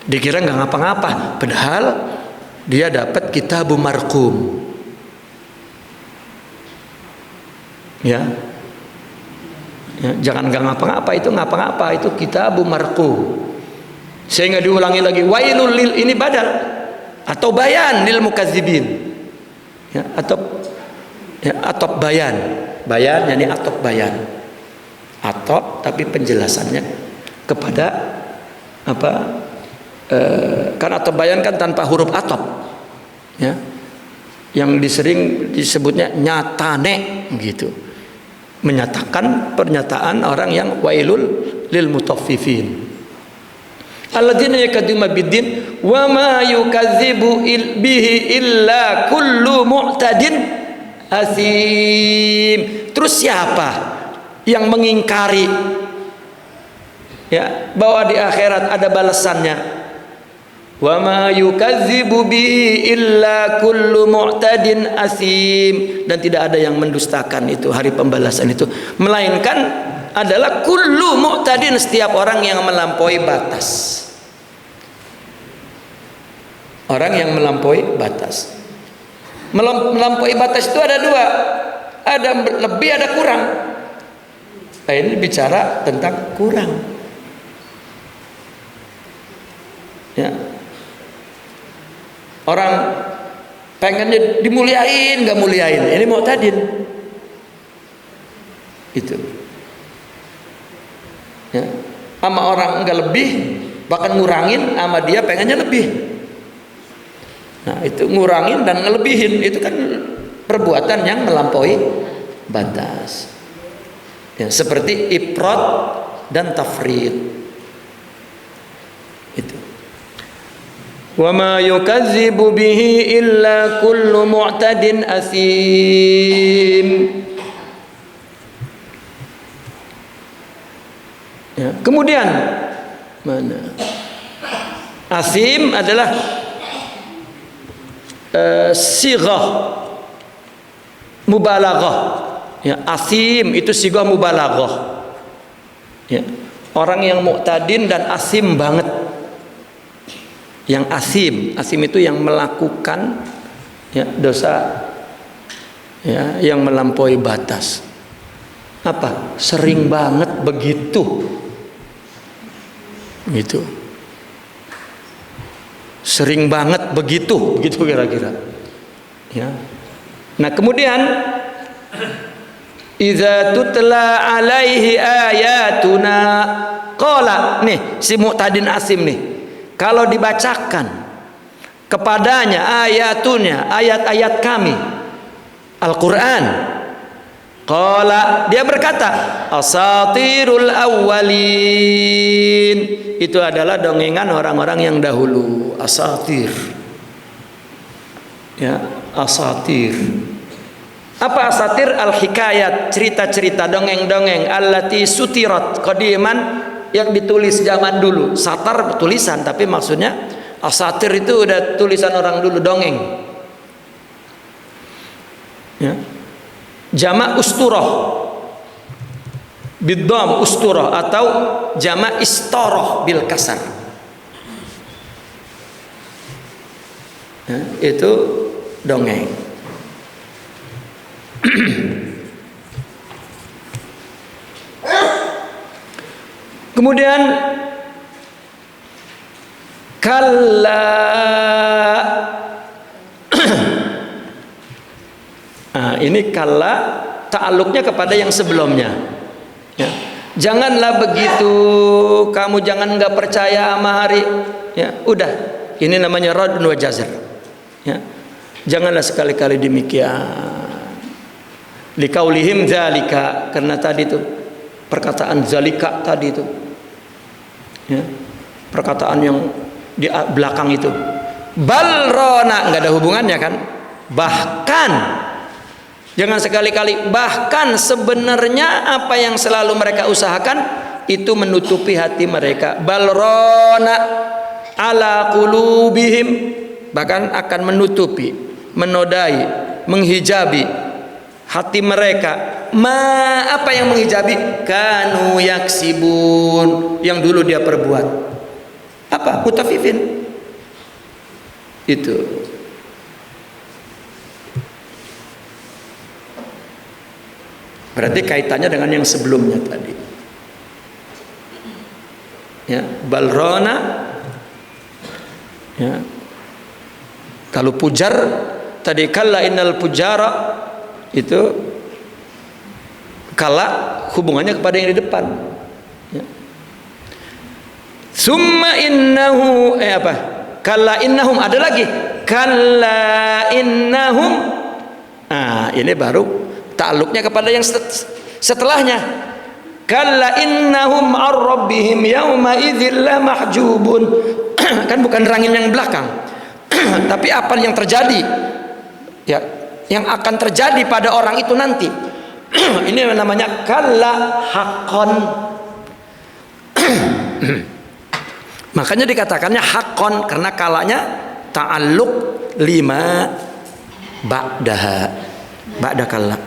Dikira enggak ngapa-ngapa, padahal dia dapat kitabun marqum. Ya. Ya, jangan nggak ngapa-ngapa, itu ngapa-ngapa, itu kitabun marqum. Sehingga diulangi lagi, wailul lil, ini badal atau bayan lil mukadzibin. Ya, atop bayan. Bayan yani atop bayan. Atop tapi penjelasannya kepada apa? Kan atop bayan kan tanpa huruf atop. Ya. Yang disering disebutnya nyatane gitu. Menyatakan pernyataan orang yang wailul lil mutaffifin. Alladzina yakadzibuna biddin wa ma yukadzibu bihi illa kullu mu'tadin asim. Terus siapa yang mengingkari ya bahwa di akhirat ada balasannya? Wa ma yukadzibu bihi illa kullu mu'tadin asim. Dan tidak ada yang mendustakan itu hari pembalasan itu, melainkan adalah kullu mu'tadin, setiap orang yang melampaui batas. Orang yang melampaui batas. Melampaui batas itu ada dua, ada lebih, ada kurang. Nah, ini bicara tentang kurang. Ya. Orang pengennya dimuliain, nggak muliain, ini mu'tadin. Itu. Ya. Sama orang nggak lebih, bahkan ngurangin, sama dia pengennya lebih. Nah, itu ngurangin dan ngelebihin, itu kan perbuatan yang melampaui batas. Ya, seperti ifrat dan tafrid. Itu. Wa ma yukadzibu bihi illa kullu mu'tadin asim. Ya, kemudian mana? Asim adalah sighah mubalaghah. Ya, asim itu sighah mubalaghah. Ya, orang yang mu'tadin dan asim banget. Yang asim itu yang melakukan ya, dosa ya, yang melampaui batas. Apa? Sering banget begitu. Gitu. Sering banget begitu kira-kira. Ya. Nah, kemudian idza tutla alaihi ayatuna qala, nih si mu'tadin asim nih. Kalau dibacakan kepadanya ayatunya, ayat-ayat kami, Al-Quran, qala, dia berkata, asatirul awwalin, itu adalah dongengan orang-orang yang dahulu. Asatir. Ya, asatir. Apa asatir? Al-hikayat, cerita-cerita, dongeng-dongeng, allati sutirat qadiman, yang ditulis zaman dulu. Satar tulisan, tapi maksudnya asatir itu udah tulisan orang dulu, dongeng. Ya. Jamak usturah. Biddham usturah atau jamak istarah bil kasar. Ya, itu dongeng. Kemudian kalla ini kalla ta'alluqnya kepada yang sebelumnya. Ya. Janganlah begitu, kamu jangan nggak percaya sama hari. Ya, udah. Ini namanya radun wa jazr. Ya. Janganlah sekali-kali demikian. Likaulihim zalika, karena tadi itu perkataan zalika tadi itu. Ya. Perkataan yang di belakang itu. Balrona nggak ada hubungannya kan? Bahkan jangan sekali-kali, bahkan sebenarnya apa yang selalu mereka usahakan itu menutupi hati mereka. Balrona ala qulubihim, bahkan akan menutupi, menodai, menghijabi hati mereka. Apa yang menghijabi? Kanu yaksibun, yang dulu dia perbuat. Apa? Mutafifin. Itu. Berarti kaitannya dengan yang sebelumnya tadi. Ya, balrona. Ya. Kalau pujar tadi kalla innal pujara itu kala hubungannya kepada yang di depan. Ya. Summa innahu apa? Kalla innahum, ada lagi. Kalla innahum. Ini baru ta'alluqnya kepada yang setelahnya. Kalla innahum ar-rabbihim yawma idzil la mahjubun. Kan bukan rangin yang belakang. Tapi apa yang terjadi? Ya, yang akan terjadi pada orang itu nanti. Ini namanya kalla haqqan. Makanya dikatakannya haqqan karena kalanya ta'alluq lima ba'daha. Ba'da kalla.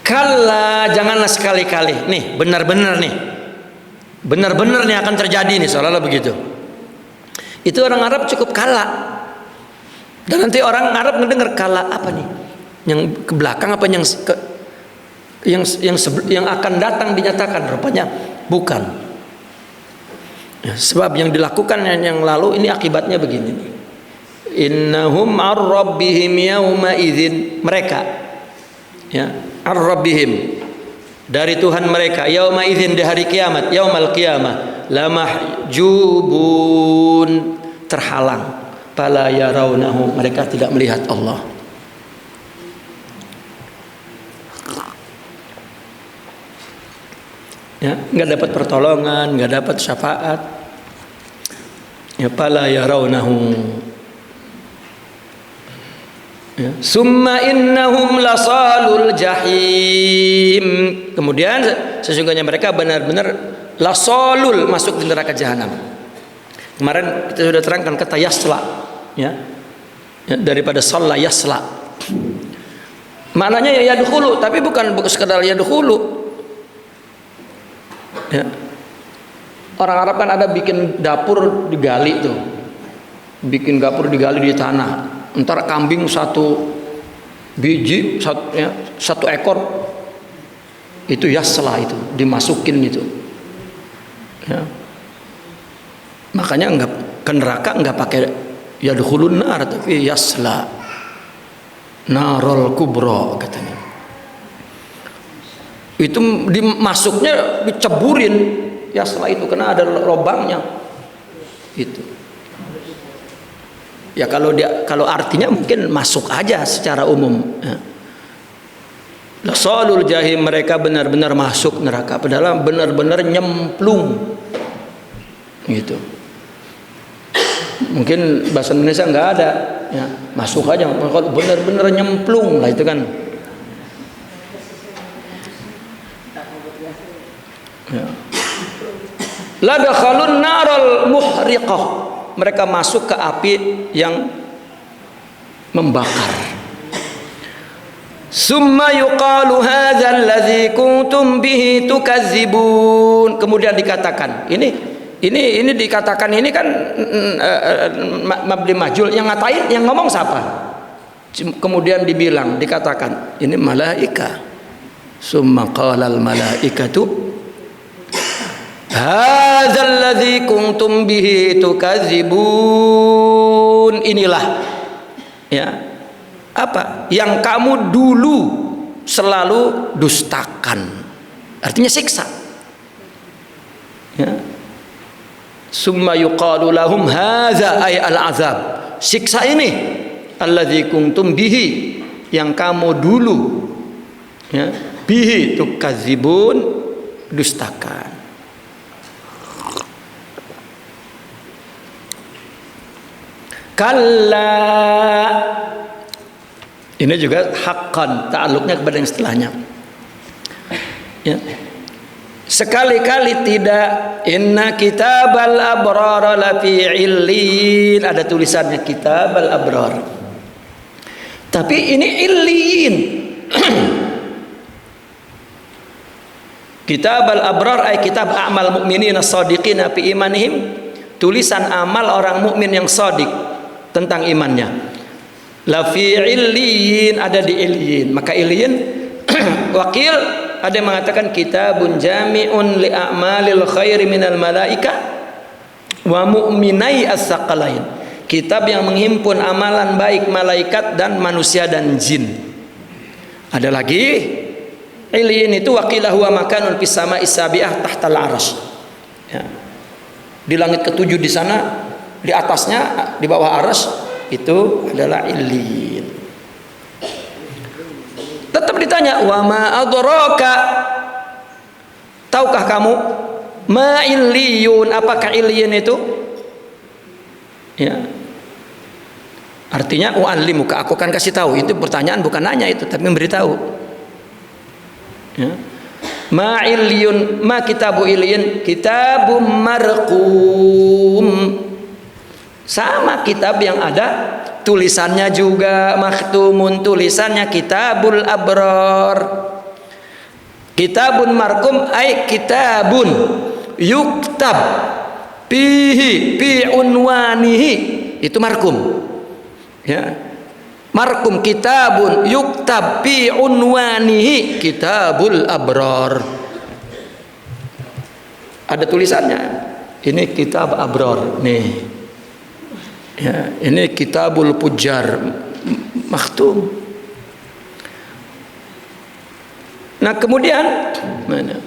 Kalla, janganlah sekali-kali. Nih, benar-benar nih. Benar-benar nih akan terjadi nih, seolah-olah begitu. Itu orang Arab cukup kalla. Dan nanti orang Arab mendengar kalla apa nih? Yang ke belakang apa yang akan datang dinyatakan, rupanya bukan. Ya, sebab yang dilakukan yang lalu ini akibatnya begini nih. Innahum ar-rabbihim yawma idzin, mereka ya ar-rabbihim dari Tuhan mereka yauma idzin di hari kiamat, yaumal qiyamah, la mahjubun, terhalang, fala yarawnahu, mereka tidak melihat Allah. Ya, enggak dapat pertolongan, enggak dapat syafaat. Ya, fala yarawnahu. Ya. Summa innahum lasalul jahim. Kemudian sesungguhnya mereka benar-benar lasalul, masuk di neraka jahanam. Kemarin kita sudah terangkan kata yasla, ya, daripada salla yasla. Maknanya ya yadkhulu, tapi bukan sekedar yadkhulu. Ya. Orang Arab kan ada bikin dapur digali tuh, bikin dapur digali di tanah. Ntar kambing satu biji, satu ekor, itu yasla, itu dimasukin itu. Ya. Makanya enggak ke neraka enggak pakai yadkhulun nar, tapi yasla narul kubra katanya. Itu dimasuknya diceburin yasla itu karena ada lubangnya. Itu. Ya kalau artinya mungkin masuk aja secara umum. Ya. Lasalul jahim, mereka benar-benar masuk neraka, padahal benar-benar nyemplung. Gitu. Mungkin bahasa Indonesia nggak ada, ya, masuk aja, benar-benar nyemplung lah itu kan. Ya. La dakhalun naral muhriqah. Mereka masuk ke api yang membakar. Summa yuqalu hadzal ladzi kuntum bihi tukadzibun. Kemudian dikatakan, ini dikatakan ini kan mabni majul, yang ngatain, yang ngomong siapa? Kemudian dikatakan ini malaika. Summa qala al malaikatu hadzal ladzi kuntum bihi tukadzibun. Inilah ya apa yang kamu dulu selalu dustakan, artinya siksa ya. Summa yuqalu lahum hadza ay al-azab, siksa ini alladzi kuntum bihi, yang kamu dulu ya bihi tukadzibun, dustakan. Kalla, ini juga haqqan, ta'alluqnya kepada yang setelahnya ya. Sekali-kali tidak. Inna kitabal abrar lafi illin, ada tulisannya kitabal abrar, tapi ini illin. Kitabal abrar ay kitab a'mal mu'minina shadiqina fi imanihim, tulisan amal orang mukmin yang shadiq tentang imannya. Lafi illin, ada di illin. Maka illin wakil ada yang mengatakan kitabun jami'un li a'malil khairi minal malaika wa mu'minai as-saqalain, kitab yang menghimpun amalan baik malaikat dan manusia dan jin. Ada lagi illin itu waqilah huwa makanun fis sama'is sabi'ah tahtal arsy ya. Di langit ketujuh di sana, di atasnya, di bawah arsy, itu adalah illin. Tetap ditanya, wa ma adraka, tahukah kamu ma illiyun, apakah illin itu ya. Artinya u'allimuka, aku akan kasih tahu. Itu pertanyaan, bukan nanya itu, tapi memberitahu ya. Ma illiyun, ma kitabu illin, kitabum marqum, sama kitab yang ada tulisannya juga makhtumun, tulisannya kitabul abrar. Kitabun marqum ay kitabun yuktab fihi fi unwanihi, itu marqum ya. Marqum kitabun yuktab fi unwanihi kitabul abrar, ada tulisannya, ini kitab abrar nih ya, ini kitabul pujar makhtum. Nah kemudian mana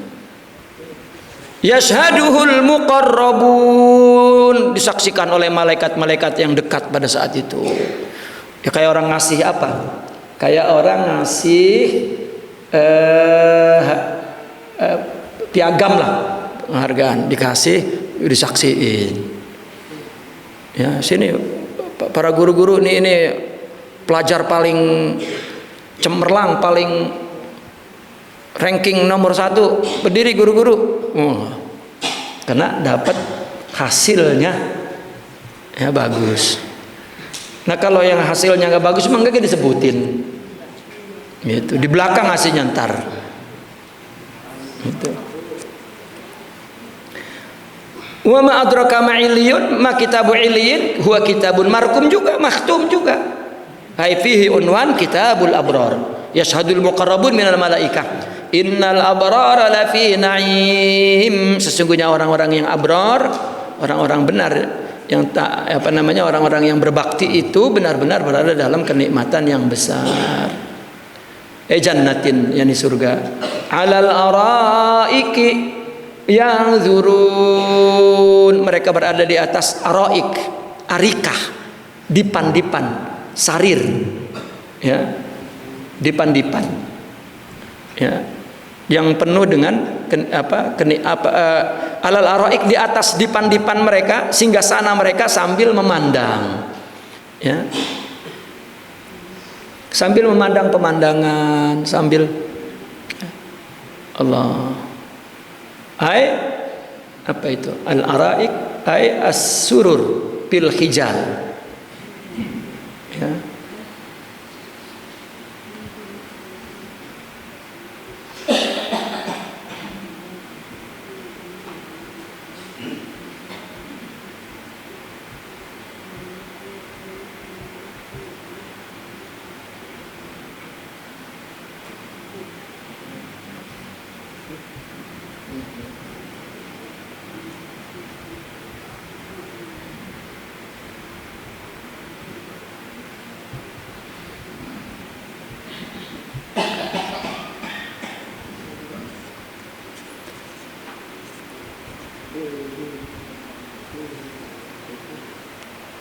yashhaduhul muqarrabun, disaksikan oleh malaikat-malaikat yang dekat pada saat itu ya. Kayak orang ngasih apa, kayak orang ngasih piagam lah, penghargaan, dikasih, disaksiin ya. Sini para guru-guru ini pelajar paling cemerlang, paling ranking nomor 1, berdiri guru-guru karena dapat hasilnya ya bagus. Nah kalau yang hasilnya nggak bagus emang nggak disebutin gitu, di belakang hasilnya ntar gitu. Wa ma adraka ma illiyun, ma kitabu illiyin huwa kitabun marqum juga, makhtum juga. Hai fihi unwan kitabul abrar yashhadul muqarrabun minal malaikah innal abrara lafi na'im, sesungguhnya orang-orang yang abrar, orang-orang benar, yang orang-orang yang berbakti itu benar-benar berada dalam kenikmatan yang besar. Jannatin, yakni surga. Alal araiki yang zurun, mereka berada di atas araik, arikah, dipan-dipan, sarir, ya, dipan-dipan, ya, yang penuh dengan alal araik, di atas dipan-dipan mereka, singgah sana mereka sambil memandang, ya, sambil memandang pemandangan, sambil Allah. Ai apa itu? Al-araik ai as-surur bil hijal. Ya.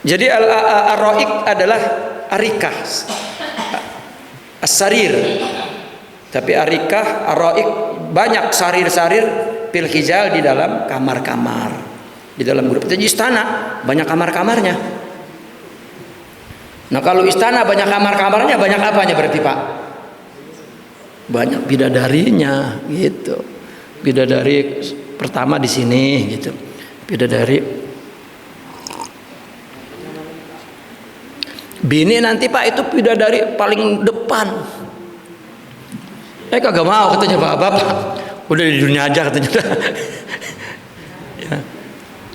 Jadi ar-raik adalah arikah, as-sarir. Tapi arikah, ar-raik banyak sarir-sarir pil hijal di dalam kamar-kamar, di dalam grup. Jadi istana banyak kamar-kamarnya. Nah kalau istana banyak kamar-kamarnya, banyak apanya berarti Pak? Banyak bidadarinya, gitu. Bidadari pertama di sini, gitu. Bidadari. Bini nanti Pak itu bidadari paling depan. Kagak mau katanya bapak. Udah di dunia aja katanya. Ya.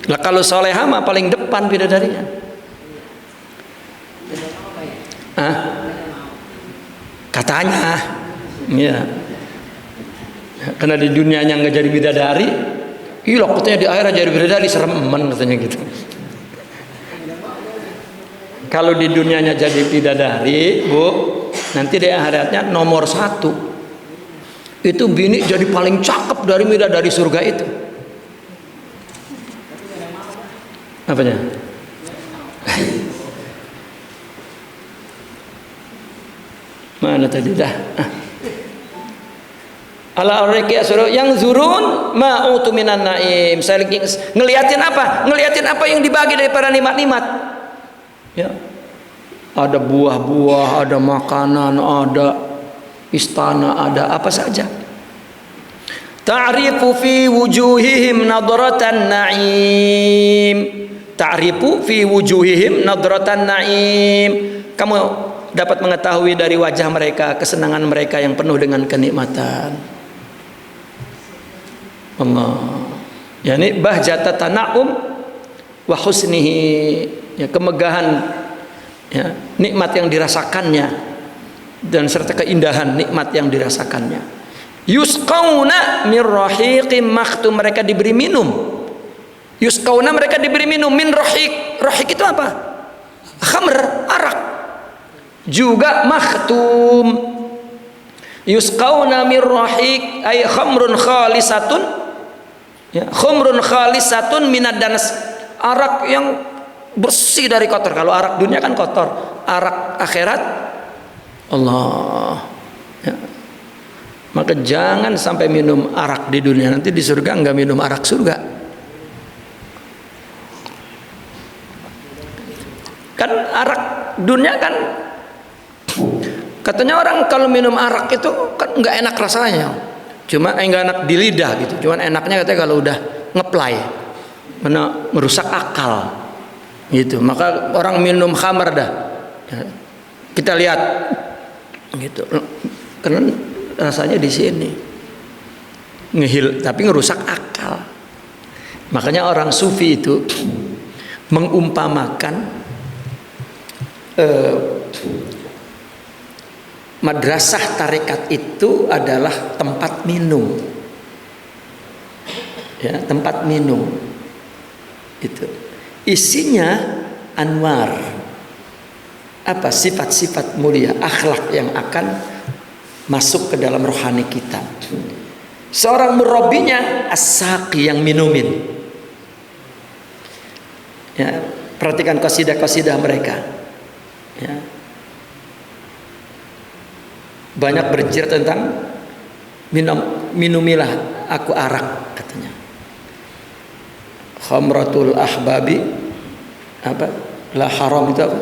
Nah kalau soleha mah paling depan bidadarinya. Hah? Katanya. Ya. Karena di dunianya nggak jadi bidadari, iya katanya di akhirat jadi bidadari seremen katanya gitu. Kalau di dunianya jadi bidadari, Bu, nanti di akhiratnya nomor 1. Itu bini jadi paling cakep dari bidadari surga itu. Apanya? Mana tadi dah? Ala arqi asru yang zurun ma'utu minan naim. Saya ngeliatin apa? Ngeliatin apa yang dibagi dari para nikmat-nikmat. Ya. Ada buah-buah, ada makanan, ada istana, ada apa saja. Ta'rifu fi wujuhihim nadratan na'im. Ta'rifu fi wujuhihim nadratan na'im. Kamu dapat mengetahui dari wajah mereka kesenangan mereka yang penuh dengan kenikmatan. Allah. Yani bahjata tana'um wa husnihi. Ya, kemegahan, ya, nikmat yang dirasakannya dan serta keindahan nikmat yang dirasakannya. Yusqauna min rahiqim makhtum, mereka diberi minum. Yusqauna, mereka diberi minum min rahiq. Rahiq itu apa? Khamr, arak. Juga makhtum. Yusqauna min rahiq ay khamrun khalisatun. Ya, khamrun khalisatun minad danas. Arak yang bersih dari kotor. Kalau arak dunia kan kotor, arak akhirat Allah ya. Maka jangan sampai minum arak di dunia, nanti di surga enggak minum arak surga. Kan arak dunia kan katanya orang kalau minum arak itu kan enggak enak rasanya, cuma enggak enak di lidah gitu, cuman enaknya katanya kalau udah ngeplay, mana merusak akal gitu. Maka orang minum khamar dah ya, kita lihat gitu, karena rasanya di sini ngehil tapi ngerusak akal. Makanya orang sufi itu mengumpamakan madrasah tarekat itu adalah tempat minum ya, tempat minum itu isinya anwar, apa sifat-sifat mulia, akhlak yang akan masuk ke dalam rohani kita. Seorang murabinya as-saqi, yang minumin ya, perhatikan qasidah-qasidah mereka ya, banyak bercerita tentang minumilah aku arak katanya. Khamratul ahbabi apa la haram itu apa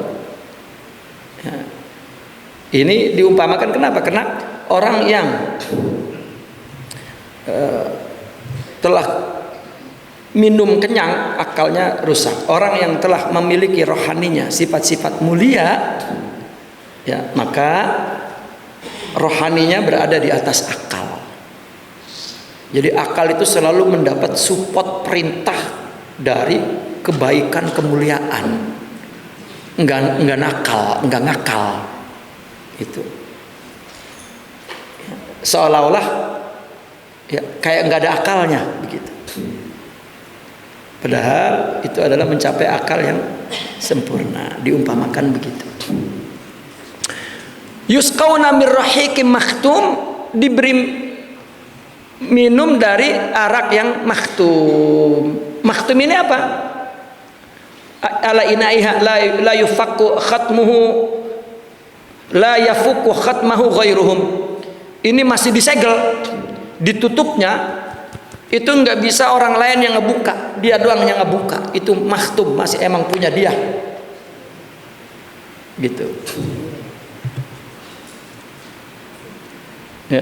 ya. Ini diumpamakan kenapa? Karena orang yang telah minum kenyang, akalnya rusak. Orang yang telah memiliki rohaninya sifat-sifat mulia, ya, maka rohaninya berada di atas akal. Jadi akal itu selalu mendapat support perintah dari kebaikan, kemuliaan. Enggak nakal, enggak ngakal. Itu. Ya, seolah-olah ya kayak enggak ada akalnya begitu. Padahal itu adalah mencapai akal yang sempurna, diumpamakan begitu. Yusqauna mir rahiqim makhtum, diberi minum dari arak yang makhtum. Makhtum ini apa? Ala inaiha la yufakku khatmuhu la yafuku khatmahu ghairuhum. Ini masih disegel, ditutupnya itu nggak bisa orang lain yang ngebuka, dia doang yang ngebuka. Itu makhtum, masih emang punya dia, gitu. Ya.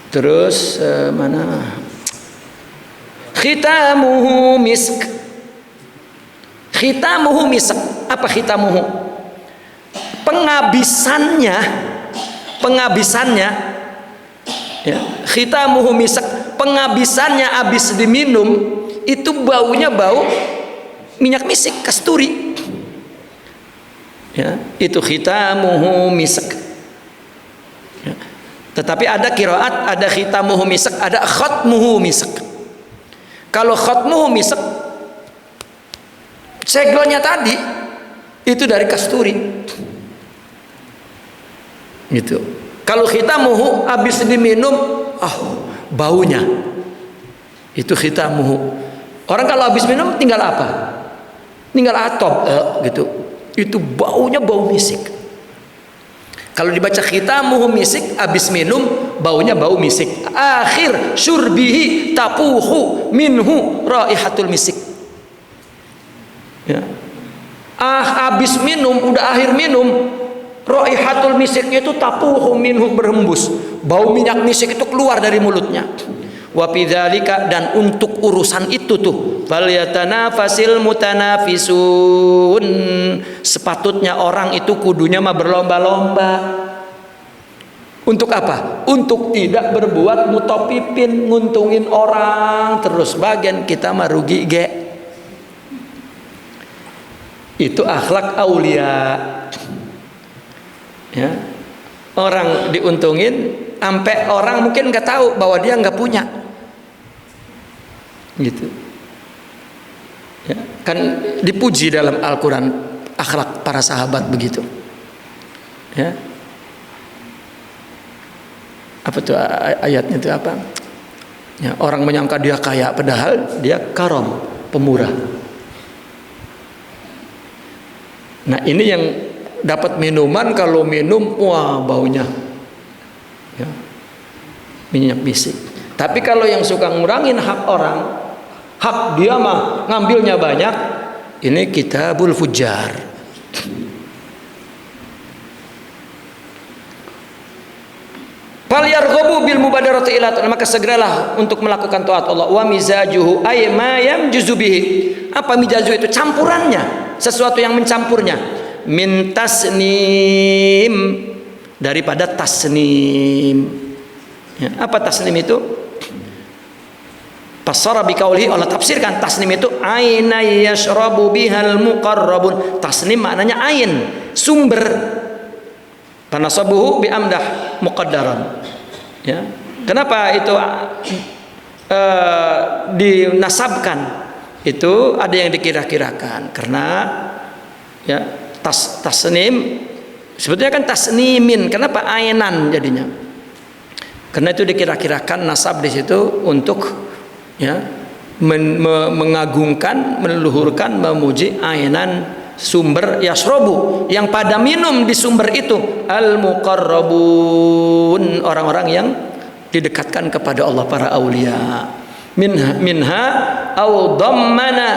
Terus mana? Khitamuhu misk. Khitamuhu misk. Apa khitamuhu? Penghabisannya. Ya, khitamuhu misk. Penghabisannya habis diminum itu baunya bau minyak misik, kasturi. Ya, itu khitamuhu misk. Ya. Tetapi ada qiraat, ada khitamuhu misk, ada khatmuhu misk. Kalau khatmuhu misk, segelnya tadi itu dari kasturi. Gitu. Kalau khitamuhu habis diminum, baunya itu khitamuhu. Orang kalau habis minum tinggal apa? Tinggal atop, gitu. Itu baunya bau misik. Kalau dibaca khitamuhu misik, habis minum baunya bau misik. Akhir syurbihi tapuhu minhu raihatul misik. Ya. Habis minum, udah akhir minum, raihatul misiknya itu tapuhu minhu, berhembus. Bau minyak misik itu keluar dari mulutnya. Wa bidzalika, dan untuk urusan itu tuh falyatanafasil mutanafisun, sepatutnya orang itu kudunya mah berlomba-lomba. Untuk apa? Untuk tidak berbuat mutopipin, nguntungin orang terus, bagian kita mah rugi ge. Itu akhlak aulia. Ya. Orang diuntungin sampai orang mungkin nggak tahu bahwa dia nggak punya. Gitu. Ya, kan dipuji dalam Al-Quran akhlak para sahabat begitu. Ya. Apa tuh ayatnya itu apa? Ya, orang menyangka dia kaya padahal dia karam, pemurah. Nah, ini yang dapat minuman, kalau minum wah baunya ya, minyak misik. Tapi kalau yang suka ngurangin hak orang, hak dia mah ngambilnya banyak, ini kitabul fujar. Falyarghabu bil mubadarati ila ta'at, maka segeralah untuk melakukan taat Allah. Wa mizajuhu ay ma yamjuzu bihi. Apa mizazu itu? Campurannya, sesuatu yang mencampurnya. Min tasnim, daripada tasnim. Ya, apa tasnim itu? Fasara biqaulihi, Allah tafsirkan tasnim itu aina yashrabu bihal muqarrabun. Tasnim maknanya ain, sumber. Panasabuhu bi amdah muqaddaran. Ya. Kenapa itu dinasabkan? Itu ada yang dikira-kirakan karena ya tasnim sebetulnya kan tasnimin. Kenapa ainan jadinya? Karena itu dikira-kirakan nasab di situ untuk ya mengagungkan, meluhurkan, memuji ainan, sumber yasrobu, yang pada minum di sumber itu al muqarrabun, orang-orang yang didekatkan kepada Allah, para aulia. Minha au dhammana,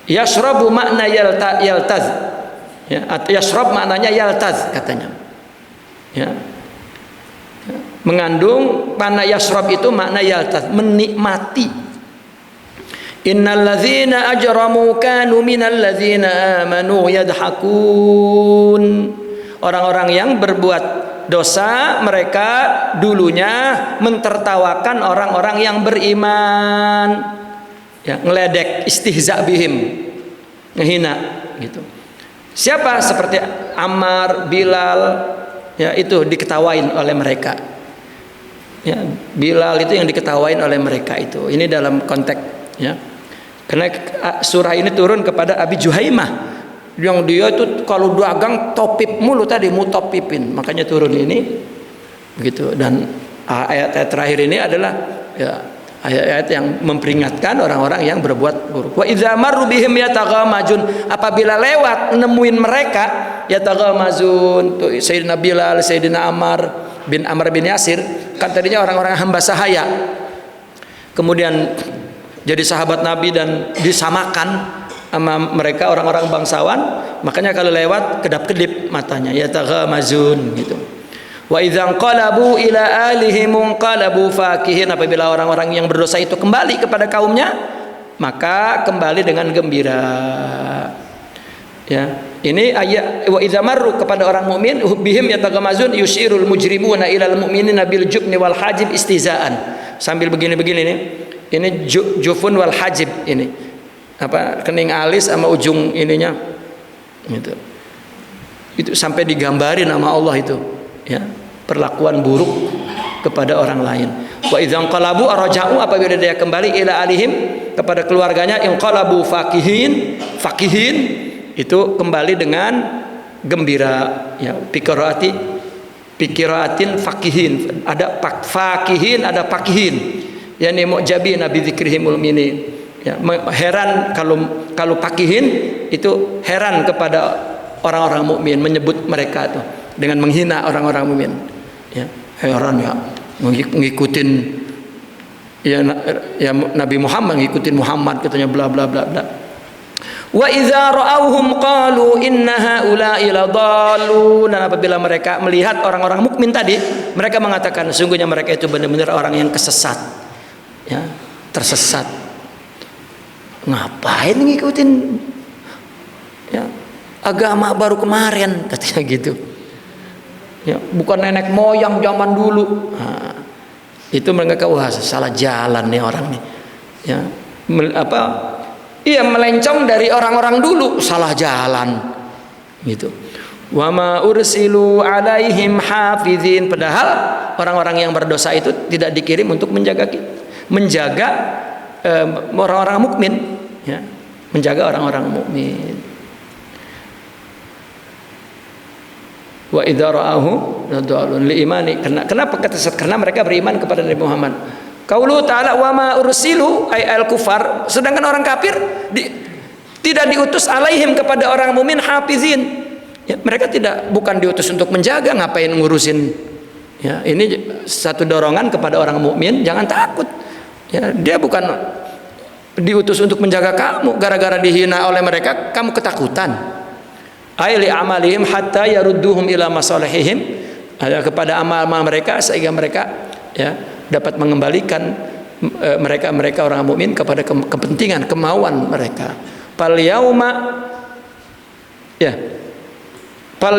yasrobu makna yaltaz ya, yasrob maknanya yaltaz katanya ya. Mengandung makna yashrab itu makna yaltaz, menikmati. Innal ladzina ajramu kanu minal ladzina amanu yadhakun. Orang-orang yang berbuat dosa mereka dulunya mentertawakan orang-orang yang beriman. Ya, ngeledek, istihza bihim, ngehina gitu. Siapa? Seperti Ammar, Bilal, ya itu diketawain oleh mereka. Ya, Bilal itu yang diketawain oleh mereka itu. Ini dalam konteks ya. Karena surah ini turun kepada Abi Juhaimah yang dia itu kalau dagang topip mulu tadi, mutopipin. Makanya turun ini begitu. Dan ayat-ayat terakhir ini adalah ya ayat-ayat yang memperingatkan orang-orang yang berbuat buruk. Wa idza marru bihim yataghamazun, apabila lewat nemuin mereka yataghamazun, tuh Sayyidina Bilal, Sayyidina Ammar bin Yasir, kan tadinya orang-orang hamba sahaya. Kemudian jadi sahabat Nabi dan disamakan sama mereka orang-orang bangsawan, makanya kalau lewat kedap-kedip matanya yataghamazun gitu. Wa idzan qalabu ila alihim qalabu fakihin, apabila orang-orang yang berdosa itu kembali kepada kaumnya maka kembali dengan gembira. Ya, ini ayat wa idza marru kepada orang mukmin bihim yataghamazun yushirul mujrimuna ilal mu'minina bil jubni wal hajib istizaan. Sambil begini-begini nih. Ini jufun wal hajib ini. Apa kening alis sama ujung ininya gitu. Itu sampai digambarin nama Allah itu, ya. Perlakuan buruk kepada orang lain. Wa idzan qalabu arja'u, apabila dia kembali ila alihim kepada keluarganya, inqalabu fakihin itu kembali dengan gembira, ya. Pikiraatin fakihin, ada fakihin, ada fakihin, yani mu'jabina bi dzikrihimul minin, ya. Heran kalau fakihin itu heran kepada orang-orang mukmin, menyebut mereka itu dengan menghina orang-orang mukmin. Ya, heran ya, ngikutin ya Nabi Muhammad, ngikutin Muhammad katanya bla bla bla bla. Wa idza ra'awhum qalu inna haula'i ladallun, dan apabila mereka melihat orang-orang mukmin tadi, mereka mengatakan sungguhnya mereka itu benar-benar orang yang kesesat. Ya, tersesat. Ngapain ngikutin ya agama baru kemarin, katanya gitu. Ya, bukan nenek moyang zaman dulu. Nah, itu mereka wah salah jalan nih orang nih. Ya, iya melencong dari orang-orang dulu, salah jalan. Gitu. Wa ma ursilu alaihim hafizin, padahal orang-orang yang berdosa itu tidak dikirim untuk menjaga orang-orang mukmin, ya, menjaga orang-orang mukmin. Wa idza ra'ahu ladallun li imani, kenapa kata karena mereka beriman kepada Nabi Muhammad. Qaulu ta'ala wa ma ursilu ay al kufar, sedangkan orang kafir tidak diutus alaihim kepada orang mukmin hafizin. Ya, mereka bukan diutus untuk menjaga, ngapain ngurusin. Ya, ini satu dorongan kepada orang mukmin, jangan takut. Ya, dia bukan diutus untuk menjaga kamu, gara-gara dihina oleh mereka kamu ketakutan. Aili amalihim hatta yarudduhum ila masalihihim, ada kepada amal-amal mereka sehingga mereka ya dapat mengembalikan mereka orang mukmin kepada kepentingan kemauan mereka. Fal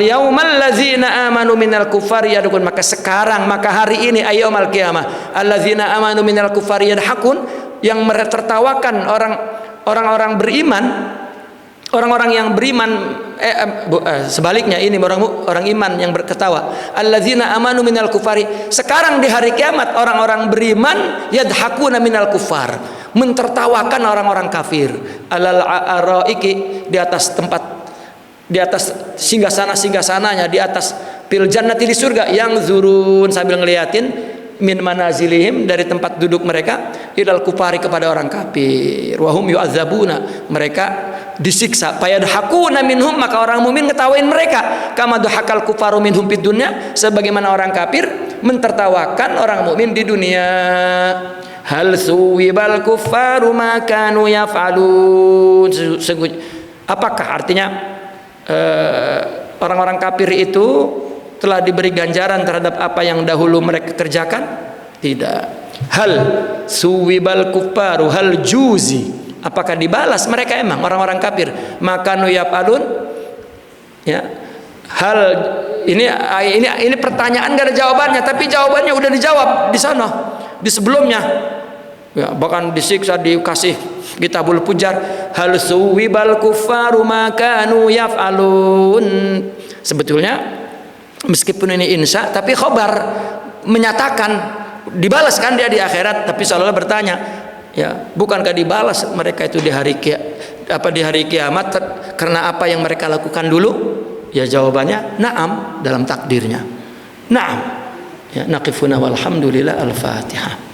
yaumal ladzina amanu minal kufari yadhakun, maka hari ini ayyaumal qiyamah alladzina amanu minal kufari yadhakun, yang tertawakan orang-orang beriman. Orang-orang yang beriman sebaliknya ini orang iman yang berketawa. Alladzina amanu minal kufari, sekarang di hari kiamat orang-orang beriman yadhakuna minal kufar, mentertawakan orang-orang kafir. Alal araiki, di atas singgasananya, di atas fil jannati, di surga, yang zurun, sambil ngeliatin min manazilihim, dari tempat duduk mereka, ilal kufari, kepada orang kafir. Wahum yu'adzabuna, mereka disiksa. Fayadhakuna minhum, maka orang mukmin ngetawain mereka. Kama dhahakal kufaru minhum fid dunya, sebagaimana orang kafir mentertawakan orang mukmin di dunia. Hal suwibal kufaru ma kanu yaf'alun, apakah artinya orang-orang kafir itu telah diberi ganjaran terhadap apa yang dahulu mereka kerjakan? Tidak. Hal suwibal kuffaru hal juzi, apakah dibalas mereka emang orang-orang kafir makanu yaf'alun? Ya. Hal ini pertanyaan gak ada jawabannya, tapi jawabannya udah dijawab di sana, di sebelumnya. Ya, bahkan disiksa, dikasih kitabul pujar, hal suwibal kuffaru makanu yaf'alun. Sebetulnya meskipun ini insya, tapi khobar menyatakan dibalas kan dia di akhirat, tapi seolah-olah bertanya, ya, bukankah dibalas mereka itu di hari kiamat karena apa yang mereka lakukan dulu? Ya, jawabannya na'am dalam takdirnya. Na'am. Ya, naqifuna walhamdulillah. Al-Fatihah.